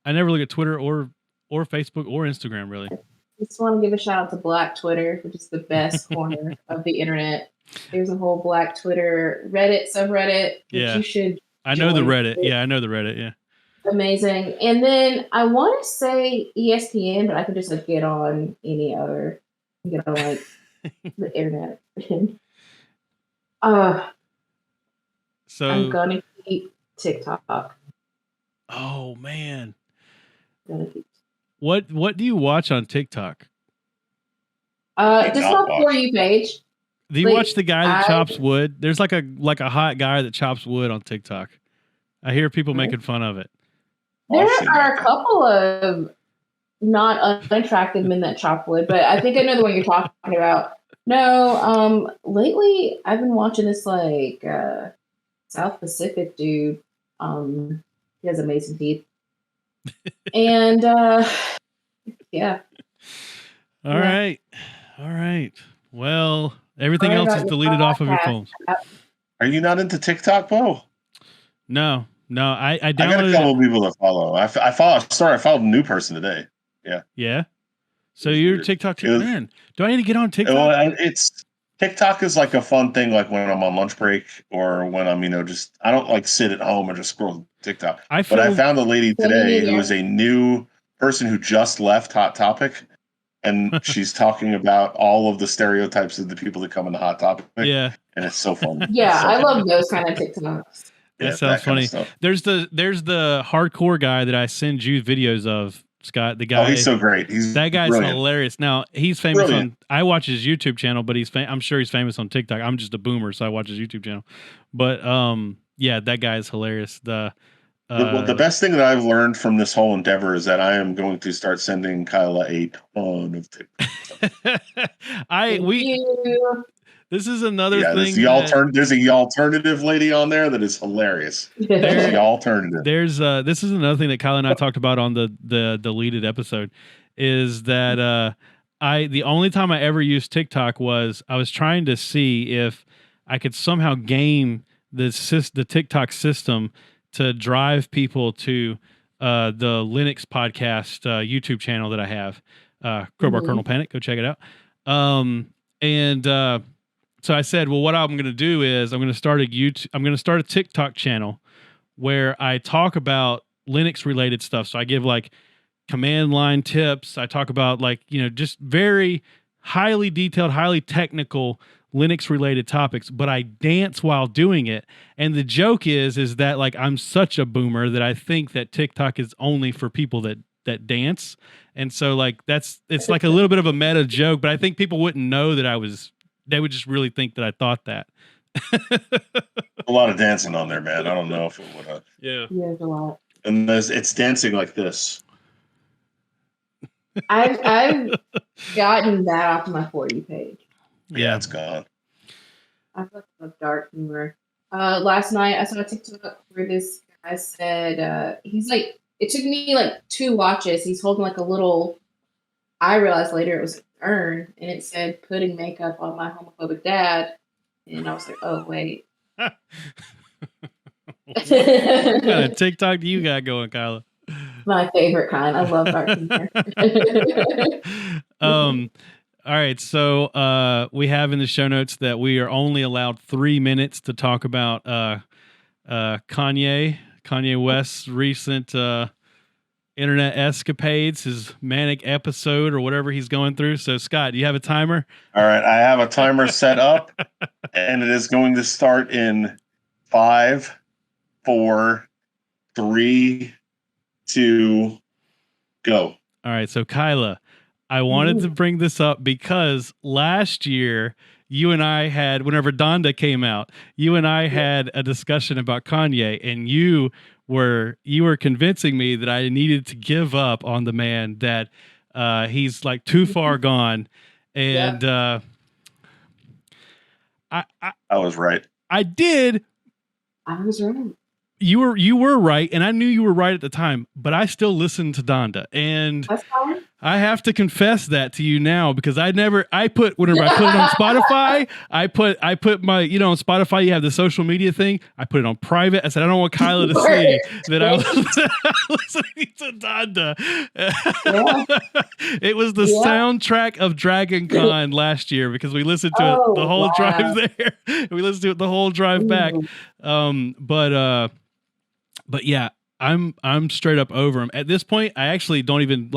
look at Twitter or Facebook or Instagram really. I just want to give a shout out to Black Twitter, which is the best corner of the internet. There's a whole Black Twitter Reddit subreddit that you should. I know the Reddit. Yeah, I know the Reddit. Yeah. Amazing. And then I want to say ESPN, but I could just get on any other, get on like the internet. So I'm gonna keep TikTok. Oh man. What do you watch on TikTok? Just my For You page. Do you watch the guy that chops wood? There's like a hot guy that chops wood on TikTok. I hear people making fun of it. There are a couple of not unattractive men that chop wood, but I think I know the one you're talking about. No, lately I've been watching this like South Pacific dude. He has amazing teeth. And yeah. All right. Well, everything else is deleted off of your phones. Are you not into TikTok, Bo? No. I downloaded. I got a couple of people to follow. I followed a new person today. Yeah. Yeah. So you're TikTok too, man. Do I need to get on TikTok? Well, TikTok is like a fun thing, like when I'm on lunch break or when I'm, just I don't like sit at home and just scroll TikTok. But I found a lady today who is a new person who just left Hot Topic, and she's talking about all of the stereotypes of the people that come in the Hot Topic. Yeah, and it's so fun. Yeah, I love those kind of TikToks. That sounds funny. There's the hardcore guy that I send you videos of. Scott, the guy. Oh, he's so great. That guy's brilliant. Hilarious. Now he's famous on. I watch his YouTube channel, but I'm sure he's famous on TikTok. I'm just a boomer, so I watch his YouTube channel. But yeah, that guy is hilarious. The best thing that I've learned from this whole endeavor is that I am going to start sending Kyla a ton of TikTok. This is another thing. There's the alternative lady on there that is hilarious. There's the alternative. This is another thing that Kyle and I talked about on the deleted episode is that the only time I ever used TikTok was I was trying to see if I could somehow game the TikTok system to drive people to the Linux podcast YouTube channel that I have, Crowbar Kernel Panic. Go check it out. So I said, well, what I'm going to do is I'm going to start a TikTok channel where I talk about Linux related stuff. So I give like command line tips. I talk about just very highly detailed, highly technical Linux related topics, but I dance while doing it. And the joke is that like, I'm such a boomer that I think that TikTok is only for people that dance. And so like, it's like a little bit of a meta joke, but I think people wouldn't know that they would just really think that I thought that. A lot of dancing on there, man. I don't know if it would have. Yeah. Yeah, there's a lot. And it's dancing like this. I've gotten that off my For You page. Yeah, it's gone. I've got some dark humor. Last night I saw a TikTok where this guy said he's like, it took me like 2 watches. He's holding like a little. I realized later it was an urn, and it said "putting makeup on my homophobic dad," and I was like, "Oh wait." What kind of TikTok do you got going, Kyla? My favorite kind. I love dark humor. All right, so we have in the show notes that we are only allowed 3 minutes to talk about Kanye Kanye West's recent internet escapades, his manic episode or whatever he's going through. So, Scott, do you have a timer? All right, I have a timer set up, and it is going to start in 5, 4, 3, 2, go. All right, so Kyla, I wanted to bring this up because last year you and I had, whenever Donda came out, you and I had a discussion about Kanye, and you were convincing me that I needed to give up on the man, that he's like too far gone, and I was right. I did. I was right. You were right, and I knew you were right at the time, but I still listened to Donda, and That's fine. I have to confess that to you now, because whenever I put it on Spotify, I put my, on Spotify, you have the social media thing. I put it on private. I said, I don't want Kyla to see that I was listening to Donda. It was the soundtrack of Dragon Con last year, because we listened to it the whole drive there. We listened to it the whole drive back. But yeah, I'm straight up over him. At this point, I actually don't even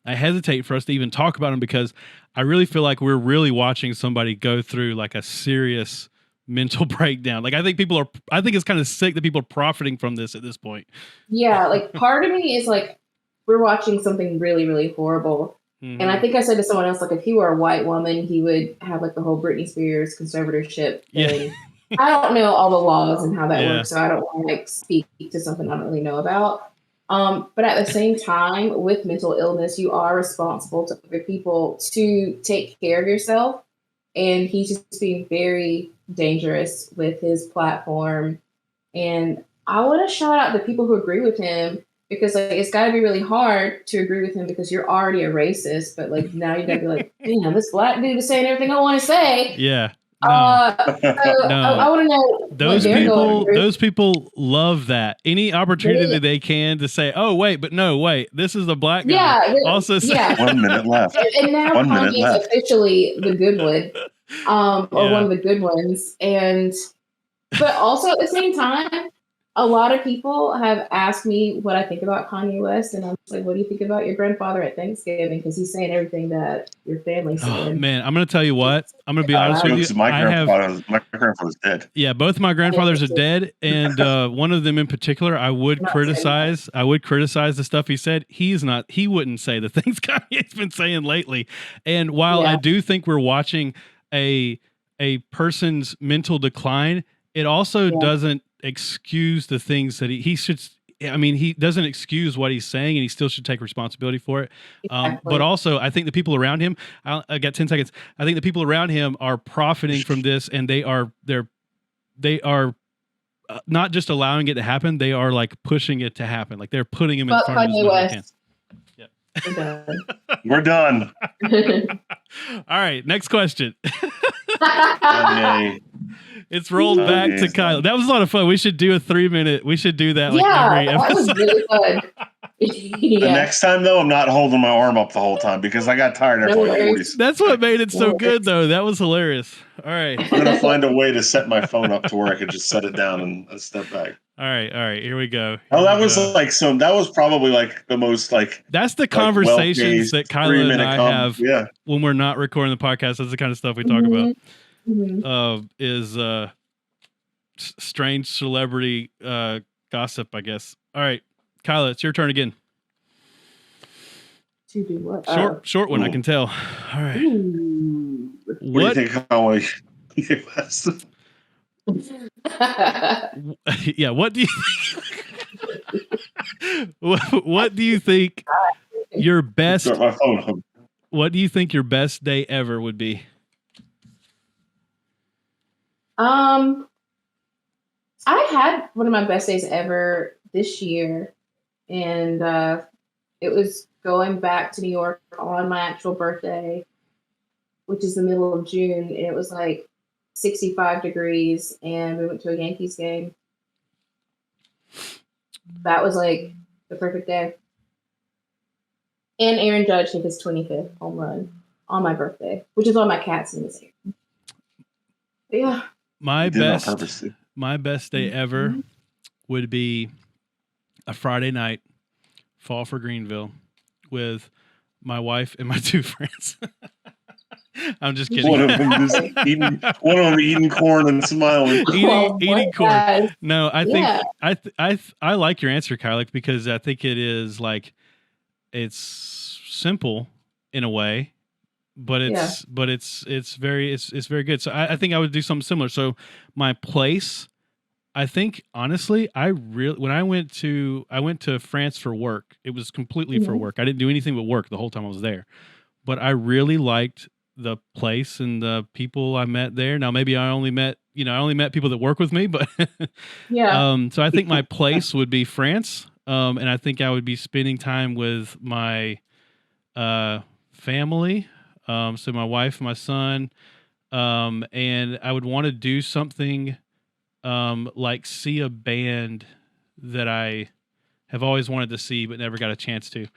I hesitate for us to even talk about him, because I really feel like we're really watching somebody go through like a serious mental breakdown. Like I think it's kind of sick that people are profiting from this at this point. Yeah, like part of me is like, we're watching something really, really horrible. Mm-hmm. And I think I said to someone else, like, if he were a white woman, he would have like the whole Britney Spears conservatorship thing. Yeah. I don't know all the laws and how that works, so I don't want to like speak to something I don't really know about. But at the same time, with mental illness, you are responsible to other people to take care of yourself. And he's just being very dangerous with his platform. And I want to shout out the people who agree with him, because like, it's got to be really hard to agree with him because you're already a racist. But like now you got to be like, damn, this black dude is saying everything I want to say. Yeah. No. I want to know those people love that. Any opportunity that they can to say, oh wait, but no, wait, this is a black guy. Yeah, also say 1 minute left. And now Kanye is officially the good one, or one of the good ones. But also at the same time, a lot of people have asked me what I think about Kanye West, and I'm just like, what do you think about your grandfather at Thanksgiving? Because he's saying everything that your family's saying. Oh, man, I'm going to tell you what. I'm going to be honest with you. My grandfather's dead. Yeah, both my grandfathers are dead, and one of them in particular, I would criticize the stuff he said. He wouldn't say the things Kanye's been saying lately. And while I do think we're watching a person's mental decline, it also doesn't excuse the things that he should. I mean, he doesn't excuse what he's saying, and he still should take responsibility for it. Exactly. But also, I think the people around him, I got 10 seconds. I think the people around him are profiting from this, and they are not just allowing it to happen. They are like pushing it to happen. Like they're putting him in front of his Yep. We're done. All right. Next question. It's rolled back to Kyle. That was a lot of fun. We should do a 3-minute. We should do that. Like every episode. That was really fun. The next time, though, I'm not holding my arm up the whole time because I got tired after like 40 seconds. That's what made it so good, though. That was hilarious. All right. I'm going to find a way to set my phone up to where I could just set it down and step back. All right. Here we go. That was probably like the most like. That's the conversations that Kyla and I have when we're not recording the podcast. That's the kind of stuff we talk about. Is strange celebrity gossip, I guess. All right, Kyla, it's your turn again. To do what? Short one, I can tell. All right. What do you think Kanye West? Yeah, what do you think your best Start my phone up. What do you think your best day ever would be? I had one of my best days ever this year, and it was going back to New York on my actual birthday, which is the middle of June, and it was like 65 degrees, and we went to a Yankees game. That was like the perfect day. And Aaron Judge hit his 25th home run on my birthday, which is why my cat's in this area. But yeah. My best day ever would be a Friday night, fall for Greenville with my wife and my 2 friends. I'm just kidding. One of them just eating corn and smiling. eating corn. Guys. No, I think Yeah. I like your answer, Kyle, because I think it is like it's simple in a way, but it's very good. So I think I would do something similar. So my place, I think honestly, when I went to France for work. It was completely for work. I didn't do anything but work the whole time I was there. But I really liked the place and the people I met there. Now maybe I only met people that work with me, but Yeah. so I think my place would be France. And I think I would be spending time with my family. So my wife, my son, and I would want to do something like see a band that I have always wanted to see but never got a chance to.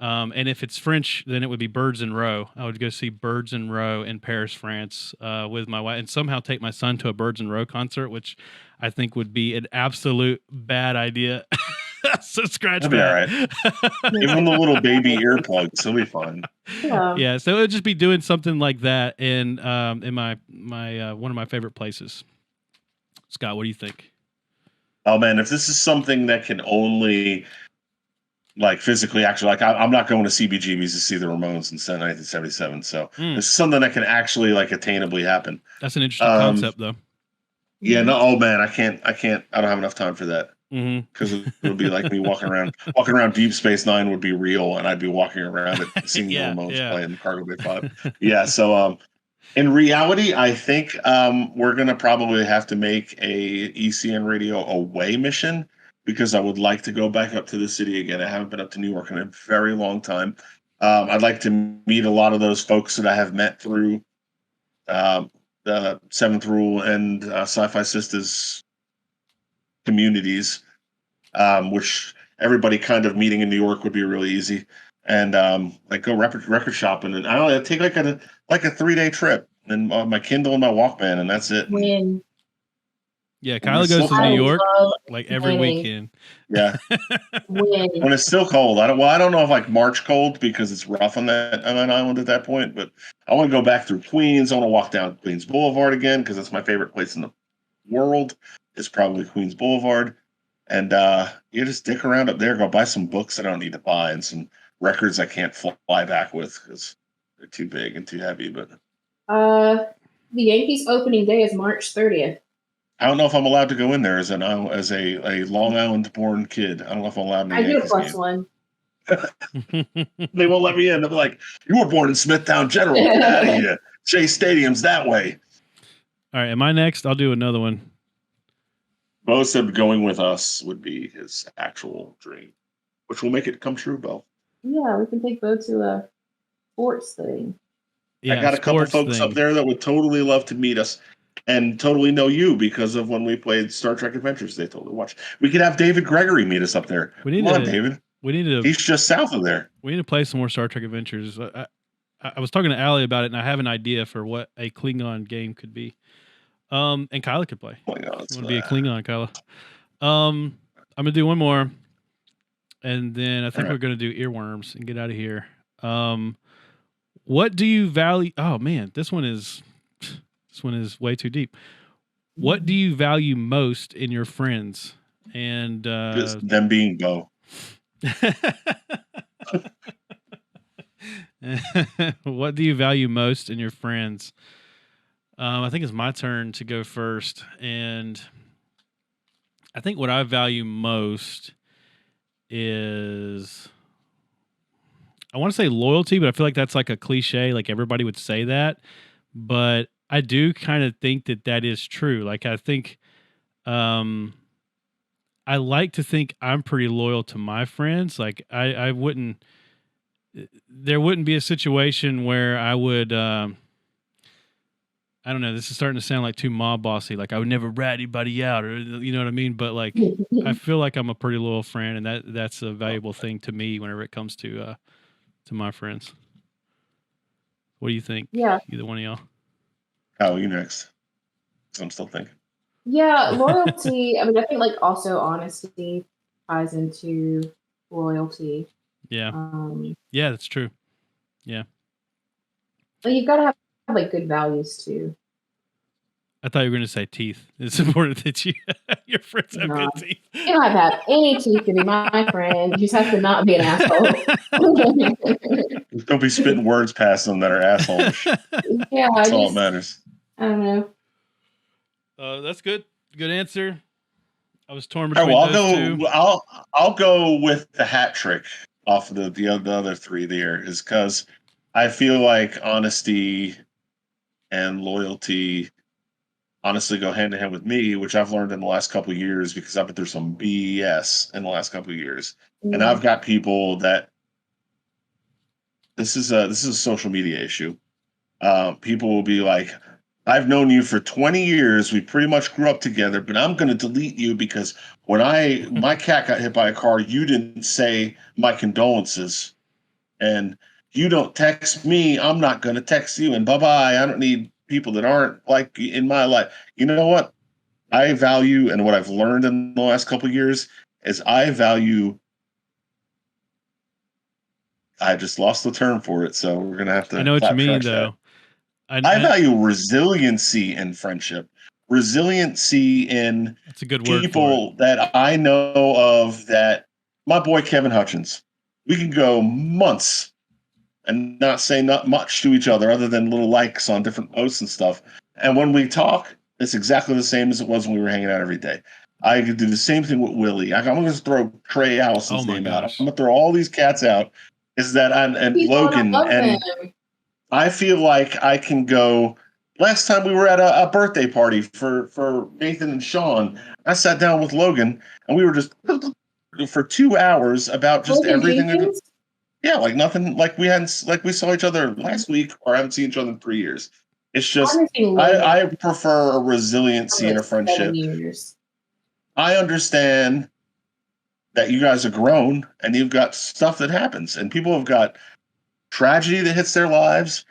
And if it's French, then it would be Birds in Row. I would go see Birds in Row in Paris, France, with my wife, and somehow take my son to a Birds in Row concert, which I think would be an absolute bad idea. So scratch That'd be that. all right. Even the little baby earplugs, it'll be fun. Yeah. So it would just be doing something like that in my one of my favorite places. Scott, what do you think? Oh man, if this is something that can only like physically actually, like I'm not going to CBGB's to see the Ramones in 1977. So this is something that can actually like attainably happen. That's an interesting concept though. Yeah, no, oh man, I don't have enough time for that. Because it would be like me walking around Deep Space Nine would be real, and I'd be walking around it seeing the Ramones playing Cargo Bay 5. Yeah, so in reality, I think we're gonna probably have to make a ECN radio away mission because I would like to go back up to the city again. I haven't been up to New York in a very long time. I'd like to meet a lot of those folks that I have met through the Seventh Rule and Sci-Fi Sisters communities, which everybody kind of meeting in New York would be really easy, and like go record shopping, and I don't know, take like a 3-day trip, and my Kindle and my Walkman, and that's it. Yeah, Kyla goes to New York like every weekend. Yeah, when it's still cold. I don't know if like March cold because it's rough on that island at that point, but I want to go back through Queens. I want to walk down Queens Boulevard again because that's my favorite place in the world. It's probably Queens Boulevard. And you just dick around up there, go buy some books I don't need to buy and some records I can't fly back with because they're too big and too heavy. But the Yankees opening day is March 30th. I don't know if I'm allowed to go in there as a Long Island born kid. I don't know if I'm allowed in the Yankees game. +1. They won't let me in. They'll be like, "You were born in Smithtown General. Get out of here. Shea Stadium's that way." All right, am I next? I'll do another one. Bo said going with us would be his actual dream, which will make it come true, Bo. Yeah, we can take Bo to a sports thing. Yeah, I got a couple folks up there that would totally love to meet us and totally know you because of when we played Star Trek Adventures. They totally watched. We could have David Gregory meet us up there. Come on, David. He's just south of there. We need to play some more Star Trek Adventures. I was talking to Allie about it, and I have an idea for what a Klingon game could be. And Kyla could play. You want to be a Klingon, Kyla? I'm gonna do one more, and then I think we're gonna do Earworms and get out of here. What do you value? Oh man, this one is way too deep. What do you value most in your friends? And just them being Bo. What do you value most in your friends? I think it's my turn to go first, and I think what I value most is, I want to say loyalty, but I feel like that's like a cliche, like everybody would say that, but I do kind of think that is true. Like I think, I like to think I'm pretty loyal to my friends. Like I wouldn't, there wouldn't be a situation where I would, I don't know, this is starting to sound like too mob bossy. Like I would never rat anybody out, or you know what I mean? But like, I feel like I'm a pretty loyal friend, and that's a valuable thing to me whenever it comes to my friends. What do you think? Yeah. Either one of y'all. Oh, you next. I'm still thinking. Yeah, loyalty. I mean, I think like also honesty. ties into loyalty. Yeah. Yeah, that's true. Yeah. But you've got to have like good values too. I thought you were going to say teeth. It's important that your friends have good teeth. You don't have to have any teeth to be my friend. You just have to not be an asshole. Don't be spitting words past them that are assholes. Yeah, that's all that matters. I don't know. That's good. Good answer. I was torn between those two. I'll go with the hat trick off of the other three there, is because I feel like honesty and loyalty honestly go hand in hand with me, which I've learned in the last couple of years because I've been through some BS in the last couple of years. And I've got people that this is a social media issue. People will be like, I've known you for 20 years. We pretty much grew up together, but I'm going to delete you because when my cat got hit by a car, you didn't say my condolences. And you don't text me, I'm not going to text you. And bye-bye. I don't need people that aren't like in my life. You know what? I value, and what I've learned in the last couple of years is I just lost the term for it. So we're going to have to. I know what you mean, though. I value resiliency in friendship. Resiliency in that's a good word people that I know of, that my boy Kevin Hutchins, we can go months and not say not much to each other other than little likes on different posts and stuff. And when we talk, it's exactly the same as it was when we were hanging out every day. I could do the same thing with Willie. I'm going to throw Trey Allison's name out. I'm going to throw all these cats out. Is that and Logan and I feel like I can go. Last time we were at a birthday party for Nathan and Sean, I sat down with Logan and we were just for 2 hours about just everything. Yeah, like nothing, like we saw each other last week or haven't seen each other in 3 years. It's just, I prefer a resiliency in a friendship. I understand that you guys are grown and you've got stuff that happens and people have got tragedy that hits their lives,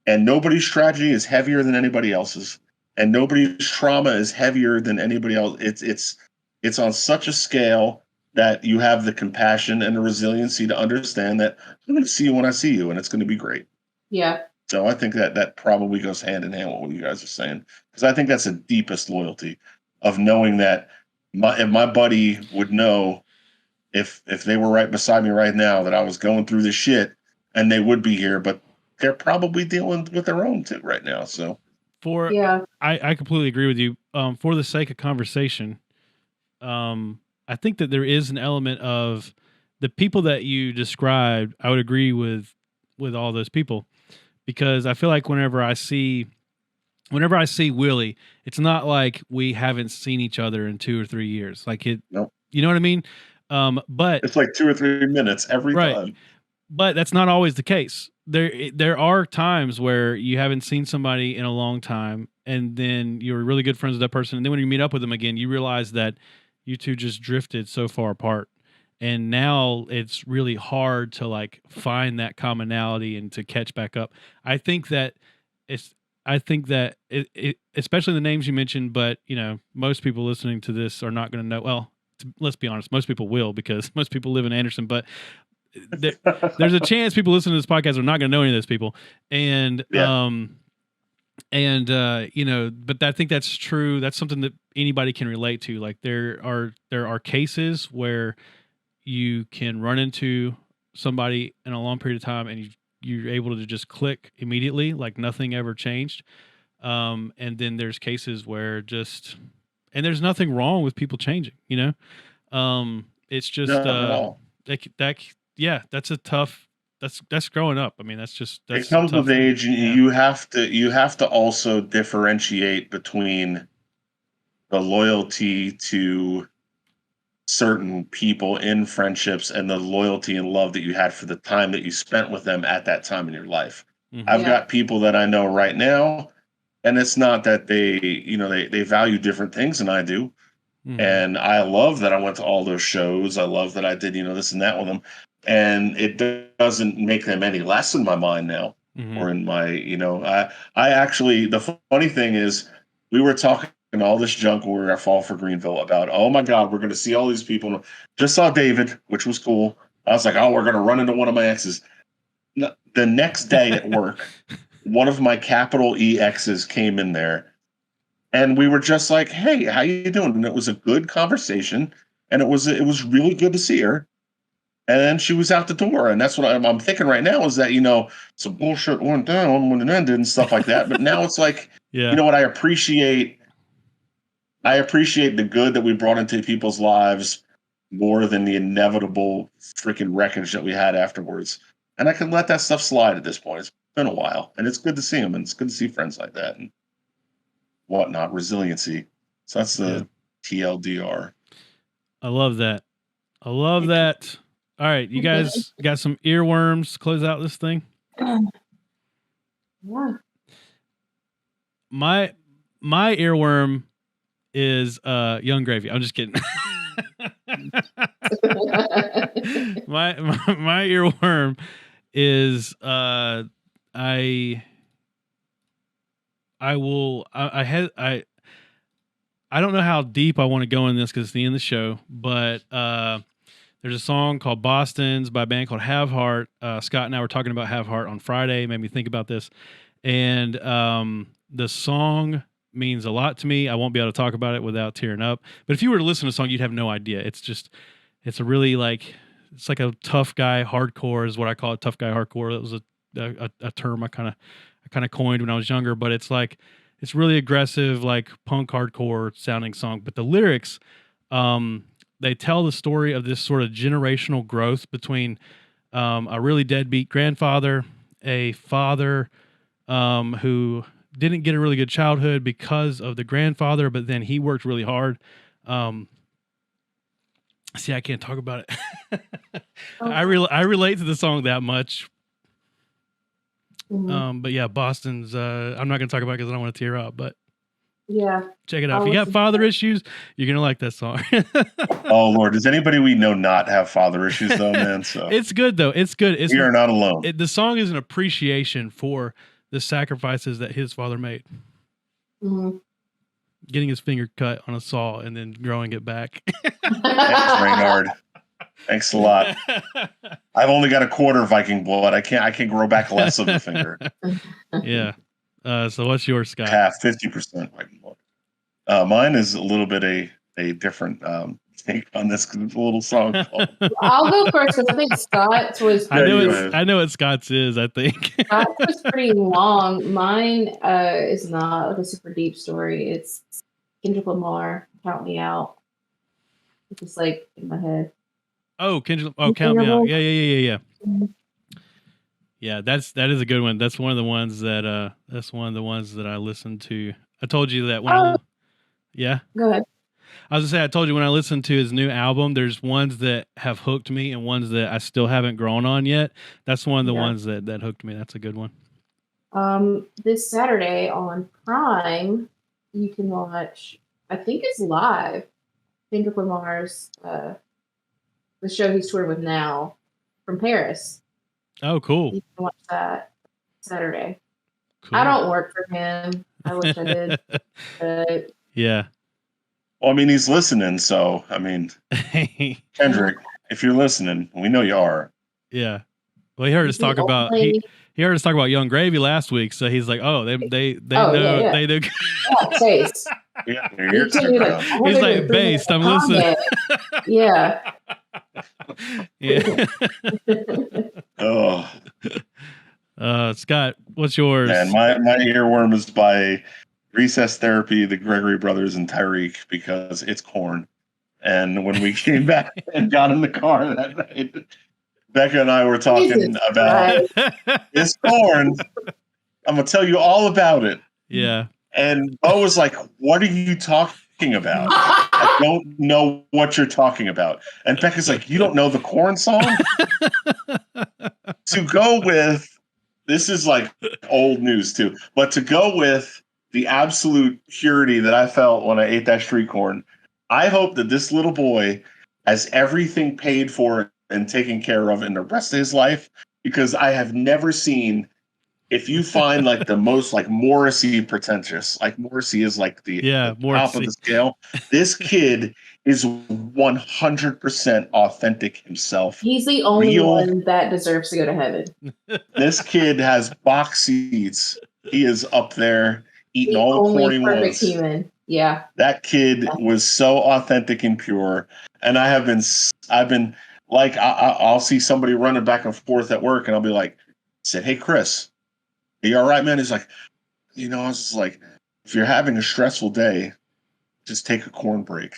and nobody's tragedy is heavier than anybody else's, and nobody's trauma is heavier than anybody else. It's on such a scale that you have the compassion and the resiliency to understand that I'm going to see you when I see you, and it's going to be great. Yeah. So I think that probably goes hand in hand with what you guys are saying, because I think that's the deepest loyalty, of knowing that if my buddy would know if they were right beside me right now that I was going through this shit, and they would be here, but they're probably dealing with their own too right now. So I completely agree with you. For the sake of conversation, I think that there is an element of the people that you described. I would agree with all those people, because I feel like whenever I see Willie, it's not like we haven't seen each other in 2 or 3 years. Like it, nope. You know what I mean? But it's like 2 or 3 minutes every time. But that's not always the case. There are times where you haven't seen somebody in a long time, and then you're really good friends with that person, and then when you meet up with them again, you realize that you two just drifted so far apart, and now it's really hard to like find that commonality and to catch back up. I think that it especially the names you mentioned, but you know, most people listening to this are not going to know. Well, let's be honest, most people will, because most people live in Anderson, but there's a chance people listening to this podcast are not going to know any of those people. And, you know, but I think that's true. That's something that anybody can relate to. Like there are cases where you can run into somebody in a long period of time and you're able to just click immediately, like nothing ever changed. And then there's cases where and there's nothing wrong with people changing, you know? It's just, that's a tough, that's growing up. I mean, it comes with age. You have to also differentiate between the loyalty to certain people in friendships and the loyalty and love that you had for the time that you spent with them at that time in your life. Mm-hmm. I've got people that I know right now, and it's not that they value different things than I do. Mm-hmm. And I love that I went to all those shows. I love that I did, this and that with them. And it doesn't make them any less in my mind now, mm-hmm. or in my, I actually, the funny thing is, we were talking all this junk when we were at Fall for Greenville about, oh my God, we're going to see all these people. Just saw David, which was cool. I was like, oh, we're going to run into one of my exes. The next day at work, one of my capital E exes came in there, and we were just like, hey, how you doing? And it was a good conversation, and it was really good to see her. And then she was out the door, and that's what I'm thinking right now is that, some bullshit went down when it ended and stuff like that. But now it's like, Yeah. you know what? I appreciate the good that we brought into people's lives more than the inevitable freaking wreckage that we had afterwards. And I can let that stuff slide at this point. It's been a while, and it's good to see them, and it's good to see friends like that and whatnot. Resiliency. So that's the TLDR. I love that. All right, you guys got some earworms to close out this thing? Yeah. My earworm is Young Gravy. I'm just kidding. my earworm is I don't know how deep I want to go in this because it's the end of the show, but there's a song called Boston's by a band called Have Heart. Scott and I were talking about Have Heart on Friday. Made me think about this. And the song means a lot to me. I won't be able to talk about it without tearing up. But if you were to listen to the song, you'd have no idea. It's a really it's like a tough guy hardcore is what I call it. Tough guy hardcore. That was a term I kind of coined when I was younger. But it's really aggressive, like punk hardcore sounding song. But the lyrics, they tell the story of this sort of generational growth between a really deadbeat grandfather, a father who didn't get a really good childhood because of the grandfather, but then he worked really hard. See, I can't talk about it. I relate to the song that much. Mm-hmm. But yeah, Boston's, I'm not going to talk about it because I don't want to tear up, but yeah, check it out. If you got father issues, you're going to like that song. Oh Lord, does anybody we know not have father issues though, man? So it's good though. It's good. We are not alone. The song is an appreciation for the sacrifices that his father made. Mm-hmm. Getting his finger cut on a saw and then growing it back. Thanks, Reynard. Thanks a lot. I've only got a quarter Viking blood. I can't grow back less of the finger. Yeah. So what's yours, Scott? Half, 50% Viking blood. Mine is a little bit a different take on this because it's a little song called. I'll go first because I think Scott's was. I know what Scott's is. I think Scott's was pretty long. Mine is not like a super deep story. It's Kendrick Lamar, "Count Me Out." It's just like in my head. Oh, Kendrick! Oh, "Count Me Out." Yeah. Yeah, that is a good one. That's one of the ones that I listened to. I told you that when yeah. Go ahead. I was gonna say I told you when I listened to his new album, there's ones that have hooked me and ones that I still haven't grown on yet. That's one of the ones that hooked me. That's a good one. This Saturday on Prime, you can watch. I think it's live. Kendrick Lamar's the show he's touring with now from Paris. Oh, cool. You can watch that Saturday. Cool. I don't work for him. I wish I did. But yeah. Well, I mean, he's listening, so I mean, Kendrick, if you're listening, we know you are. Yeah. Well, he heard us talk about he heard us talk about Young Gravy last week, so he's like, "Oh, they know they do." Face. Yeah, he's like, "Based, I'm listening." Yeah. Yeah. Oh. Scott, what's yours? And my earworm is by Recess Therapy, the Gregory Brothers, and Tyreek because it's corn. And when we came back and got in the car that night, Becca and I were talking about this corn. I'm gonna tell you all about it. Yeah. And Bo was like, "What are you talking about? I don't know what you're talking about." And Becca's like, "You don't know the corn song?" To go with, this is like old news too, but to go with the absolute purity that I felt when I ate that street corn, I hope that this little boy has everything paid for and taken care of in the rest of his life, because I have never seen if you find like the most like Morrissey pretentious, like Morrissey is like the top of the scale. This kid is 100% authentic himself. He's the only one that deserves to go to heaven. This kid has box seats. He is up there eating all the corn he wants. Human. Yeah. That kid was so authentic and pure. And I've been like, I'll see somebody running back and forth at work, and I'll be like, said, "Hey, Chris, are you all right, man?" He's like, I was just like, if you're having a stressful day, just take a corn break.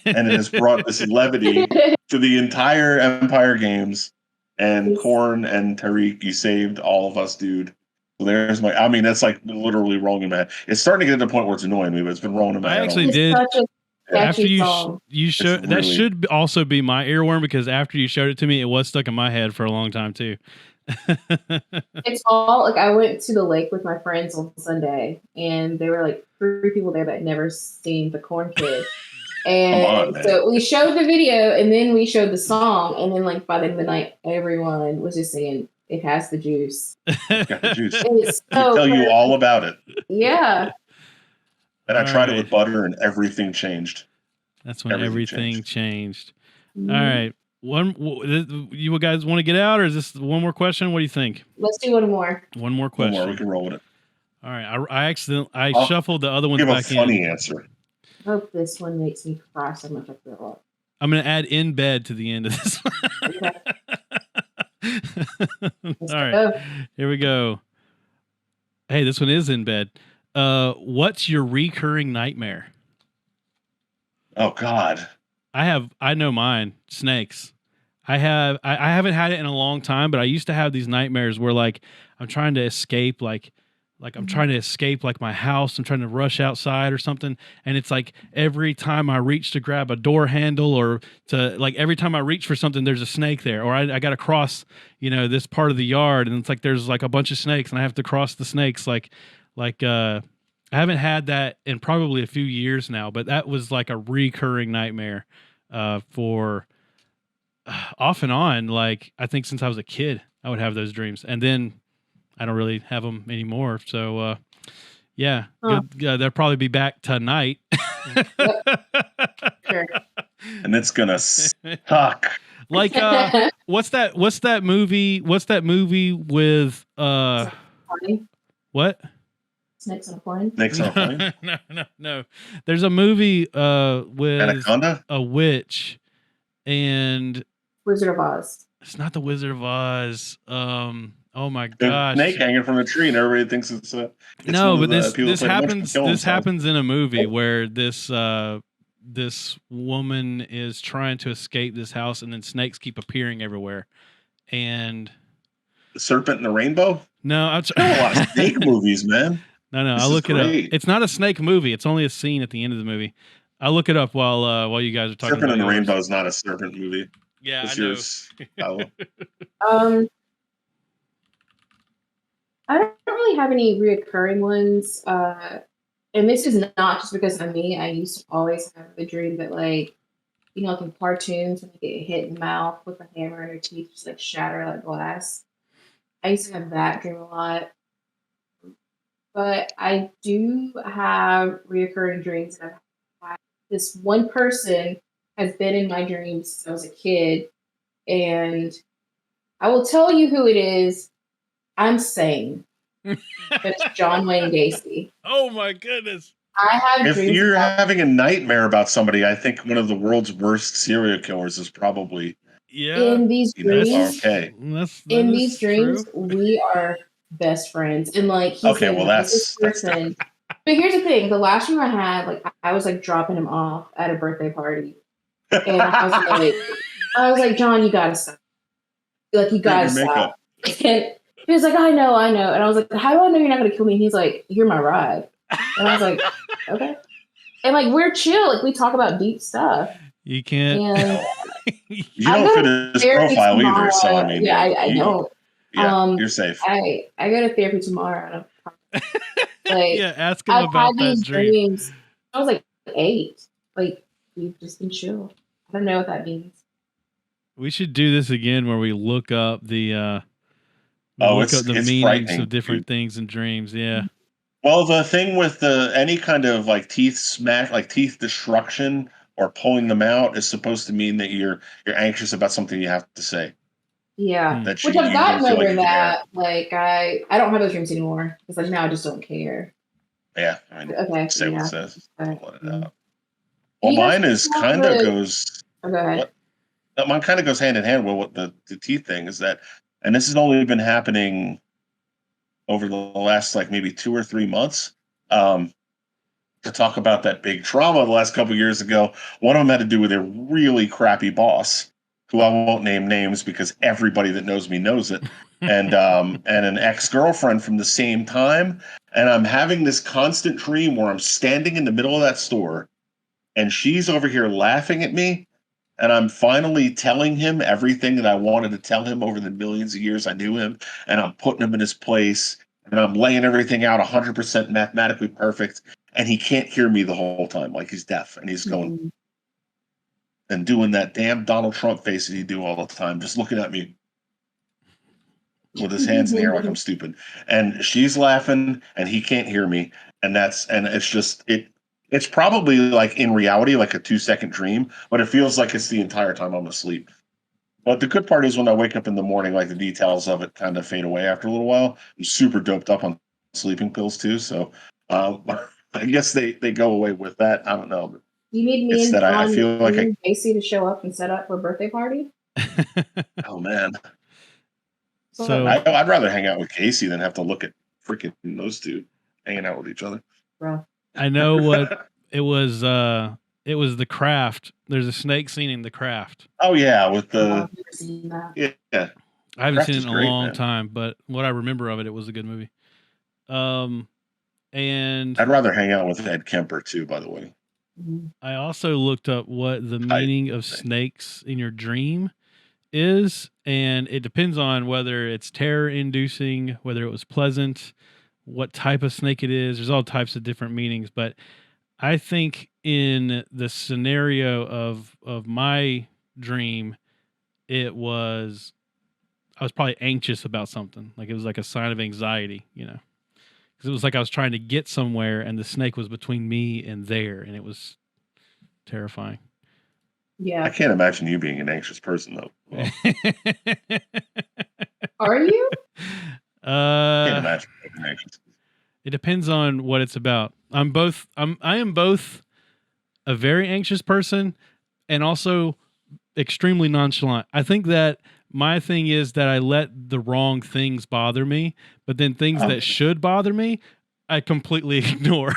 And it has brought this levity to the entire Empire Games. And Corn and Tariq, you saved all of us, dude. So there's that's like literally rolling in my head. It's starting to get to the point where it's annoying me, but it's been rolling in my head. I actually did. After you showed that should also be my earworm, because after you showed it to me, it was stuck in my head for a long time too. It's all like, I went to the lake with my friends on Sunday, and there were like 3 people there that had never seen the Corn Kid. And so we showed the video, and then we showed the song, and then like by the end of the night, everyone was just saying it has the juice. It's got the juice. It's so tell you all about it. Yeah. And I tried it with butter, and everything changed. That's when everything changed. Mm-hmm. All right. You guys want to get out, or is this one more question? What do you think? Let's do one more. One more question. One more. We can roll with it. All right. I shuffled the other ones back in. Give a funny answer. I hope this one makes me cry so much I throw up. I'm going to add in bed to the end of this one. All right. Here we go. Hey, this one is in bed. What's your recurring nightmare? Oh God. I know mine. Snakes. I haven't had it in a long time, but I used to have these nightmares where like I'm trying to escape, like I'm trying to escape like my house. I'm trying to rush outside or something. And it's like every time I reach to grab a door handle, or to like every time I reach for something, there's a snake there. Or I got to cross, this part of the yard, and it's like there's like a bunch of snakes, and I have to cross the snakes. I haven't had that in probably a few years now, but that was like a recurring nightmare for off and on. Like I think since I was a kid, I would have those dreams, and then I don't really have them anymore. So, yeah, they'll probably be back tonight. Sure. And it's gonna suck. Like, what's that movie? What's that movie with what? Snakes on a plane. Snakes on a plane. No. There's a movie with Anaconda? A witch and Wizard of Oz. It's not the Wizard of Oz. Oh my gosh! Snake hanging from a tree, and everybody thinks it's no. But this happens. This happens in a movie where this woman is trying to escape this house, and then snakes keep appearing everywhere. And The Serpent and the Rainbow. No, a lot of snake movies, man. No, I'll look it up. It's not a snake movie. It's only a scene at the end of the movie. I'll look it up while you guys are talking. Serpent and the Rainbow is not a serpent movie. Yeah, it's I know. Yours. I don't really have any reoccurring ones. And this is not just because of me. I used to always have the dream that, like, like in cartoons when you get hit in the mouth with a hammer and your teeth just like shatter like glass. I used to have that dream a lot. But I do have reoccurring dreams that I've had. This one person has been in my dreams since I was a kid. And I will tell you who it is. I'm sane. It's John Wayne Gacy. Oh my goodness. I have if you're having a nightmare about somebody, I think one of the world's worst serial killers is probably in these dreams. Okay. In these dreams, we are best friends. And like he's this person. But here's the thing, the last dream I had, like I was like dropping him off at a birthday party. And I was like, John, you gotta stop. Like you gotta stop. And he was like, I know. And I was like, how do I know you're not going to kill me? And he's like, you're my ride. And I was like, okay. And like, we're chill. Like we talk about deep stuff. You can't. And you don't fit his profile either. So I mean, I don't. Yeah, you're safe. I go to therapy tomorrow. Yeah, ask him about that dream. Dreams. I was like 8. Like we've just been chill. I don't know what that means. We should do this again where we look up the Look up the it's meanings frightening, of different dude. things in dreams. Yeah. Well, the thing with any kind of like teeth smash, like teeth destruction or pulling them out, is supposed to mean that you're anxious about something you have to say. Yeah, That which you I've don't gotten feel like over you can air. that. Like I don't have those dreams anymore. It's like now I just don't care. Yeah, I mean, Okay, say what it yeah. says. Okay. Don't let it out. Do Well, you guys mine is have kind of the? goes. Oh, go ahead. Mine kind of goes hand in hand with what the teeth thing is that, and this has only been happening over the last like maybe 2 or 3 months. To talk about that big trauma the last couple of years ago, one of them had to do with a really crappy boss, who I won't name names because everybody that knows me knows it, and an ex-girlfriend from the same time, and I'm having this constant dream where I'm standing in the middle of that store, and she's over here laughing at me. And I'm finally telling him everything that I wanted to tell him over the millions of years I knew him. And I'm putting him in his place. And I'm laying everything out 100% mathematically perfect. And he can't hear me the whole time. Like he's deaf. And he's going and doing that damn Donald Trump face that he do all the time. Just looking at me with his hands in the air like I'm stupid. And she's laughing and he can't hear me. And it's just, it's probably like in reality, like a 2-second dream, but it feels like it's the entire time I'm asleep. But the good part is when I wake up in the morning, like the details of it kind of fade away after a little while. I'm super doped up on sleeping pills too. So I guess they go away with that. I don't know. You need me It's and that I John feel like and Casey to show up and set up for a birthday party. oh man. So I'd rather hang out with Casey than have to look at freaking those two hanging out with each other. Bro. I know what it was. It was The Craft. There's a snake scene in The Craft. Oh yeah, with the I've never seen that. yeah. I haven't Craft seen it is in a great, long man. time, but what I remember of it, it was a good movie. And I'd rather hang out with Ed Kemper too, by the way. I also looked up what the meaning of snakes in your dream is, and it depends on whether it's terror inducing, whether it was pleasant, what type of snake it is. There's all types of different meanings, but I think in the scenario of my dream, I was probably anxious about something. Like it was like a sign of anxiety, because it was like I was trying to get somewhere and the snake was between me and there, and it was terrifying. Yeah. I can't imagine you being an anxious person though. Well, Are you? I can't imagine being anxious. It depends on what it's about. I am both a very anxious person and also extremely nonchalant. I think that my thing is that I let the wrong things bother me, but then things that should bother me, I completely ignore.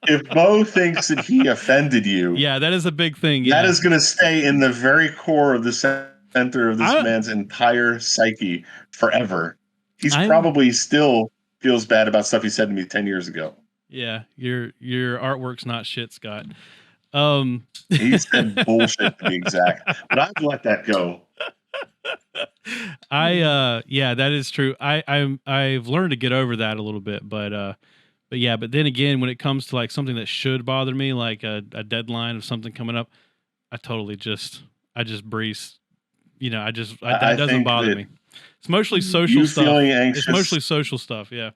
If Bo thinks that he offended you, yeah, that is a big thing. That yeah. is going to stay in the very core of the center of this man's entire psyche forever. He's probably still feels bad about stuff he said to me 10 years ago. Yeah, your artwork's not shit, Scott. He said bullshit to be exact, but I've let that go. Yeah, that is true. I've learned to get over that a little bit, but then again, when it comes to like something that should bother me, like a deadline of something coming up, I just breeze. That doesn't bother me. It's mostly social stuff. Feeling anxious, it's mostly social stuff. Yeah.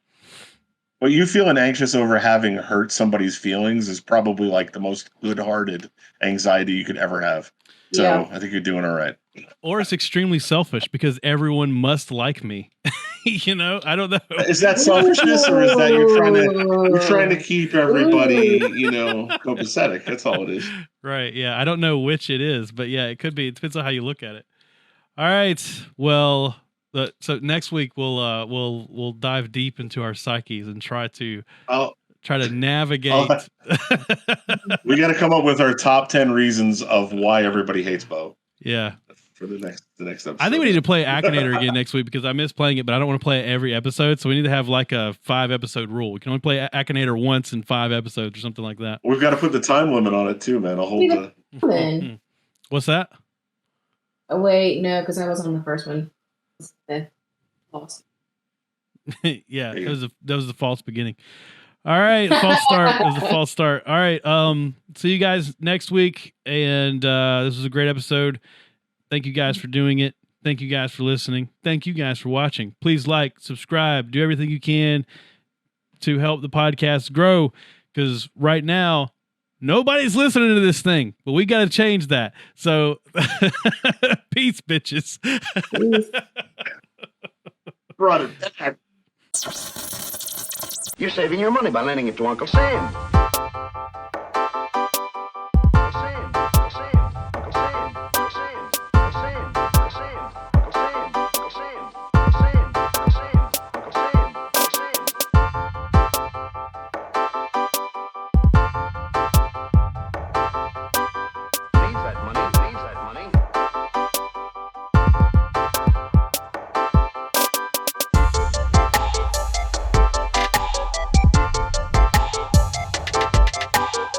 But you feeling anxious over having hurt somebody's feelings is probably like the most good-hearted anxiety you could ever have. So yeah. I think you're doing all right. Or it's extremely selfish because everyone must like me. I don't know. Is that selfishness or is that you're trying to keep everybody, copacetic? That's all it is. Right. Yeah. I don't know which it is, but yeah, it could be. It depends on how you look at it. All right. Well, so next week we'll dive deep into our psyches and try to navigate. We got to come up with our top 10 reasons of why everybody hates Bo. Yeah. For the next episode. I think we need to play Akinator again next week because I miss playing it, but I don't want to play it every episode. So we need to have like a 5-episode rule. We can only play Akinator once in 5 episodes or something like that. We've got to put the time limit on it too, man. I'll hold the. What's that? Oh wait, no, because I was on the first one. False. Yeah, that was the false beginning. All right, false start. It was a false start. All right, see you guys next week, and this was a great episode. Thank you guys for doing it. Thank you guys for listening. Thank you guys for watching. Please like, subscribe, do everything you can to help the podcast grow, because right now nobody's listening to this thing, but we got to change that. So peace, bitches. Brought it back. You're saving your money by lending it to Uncle Sam.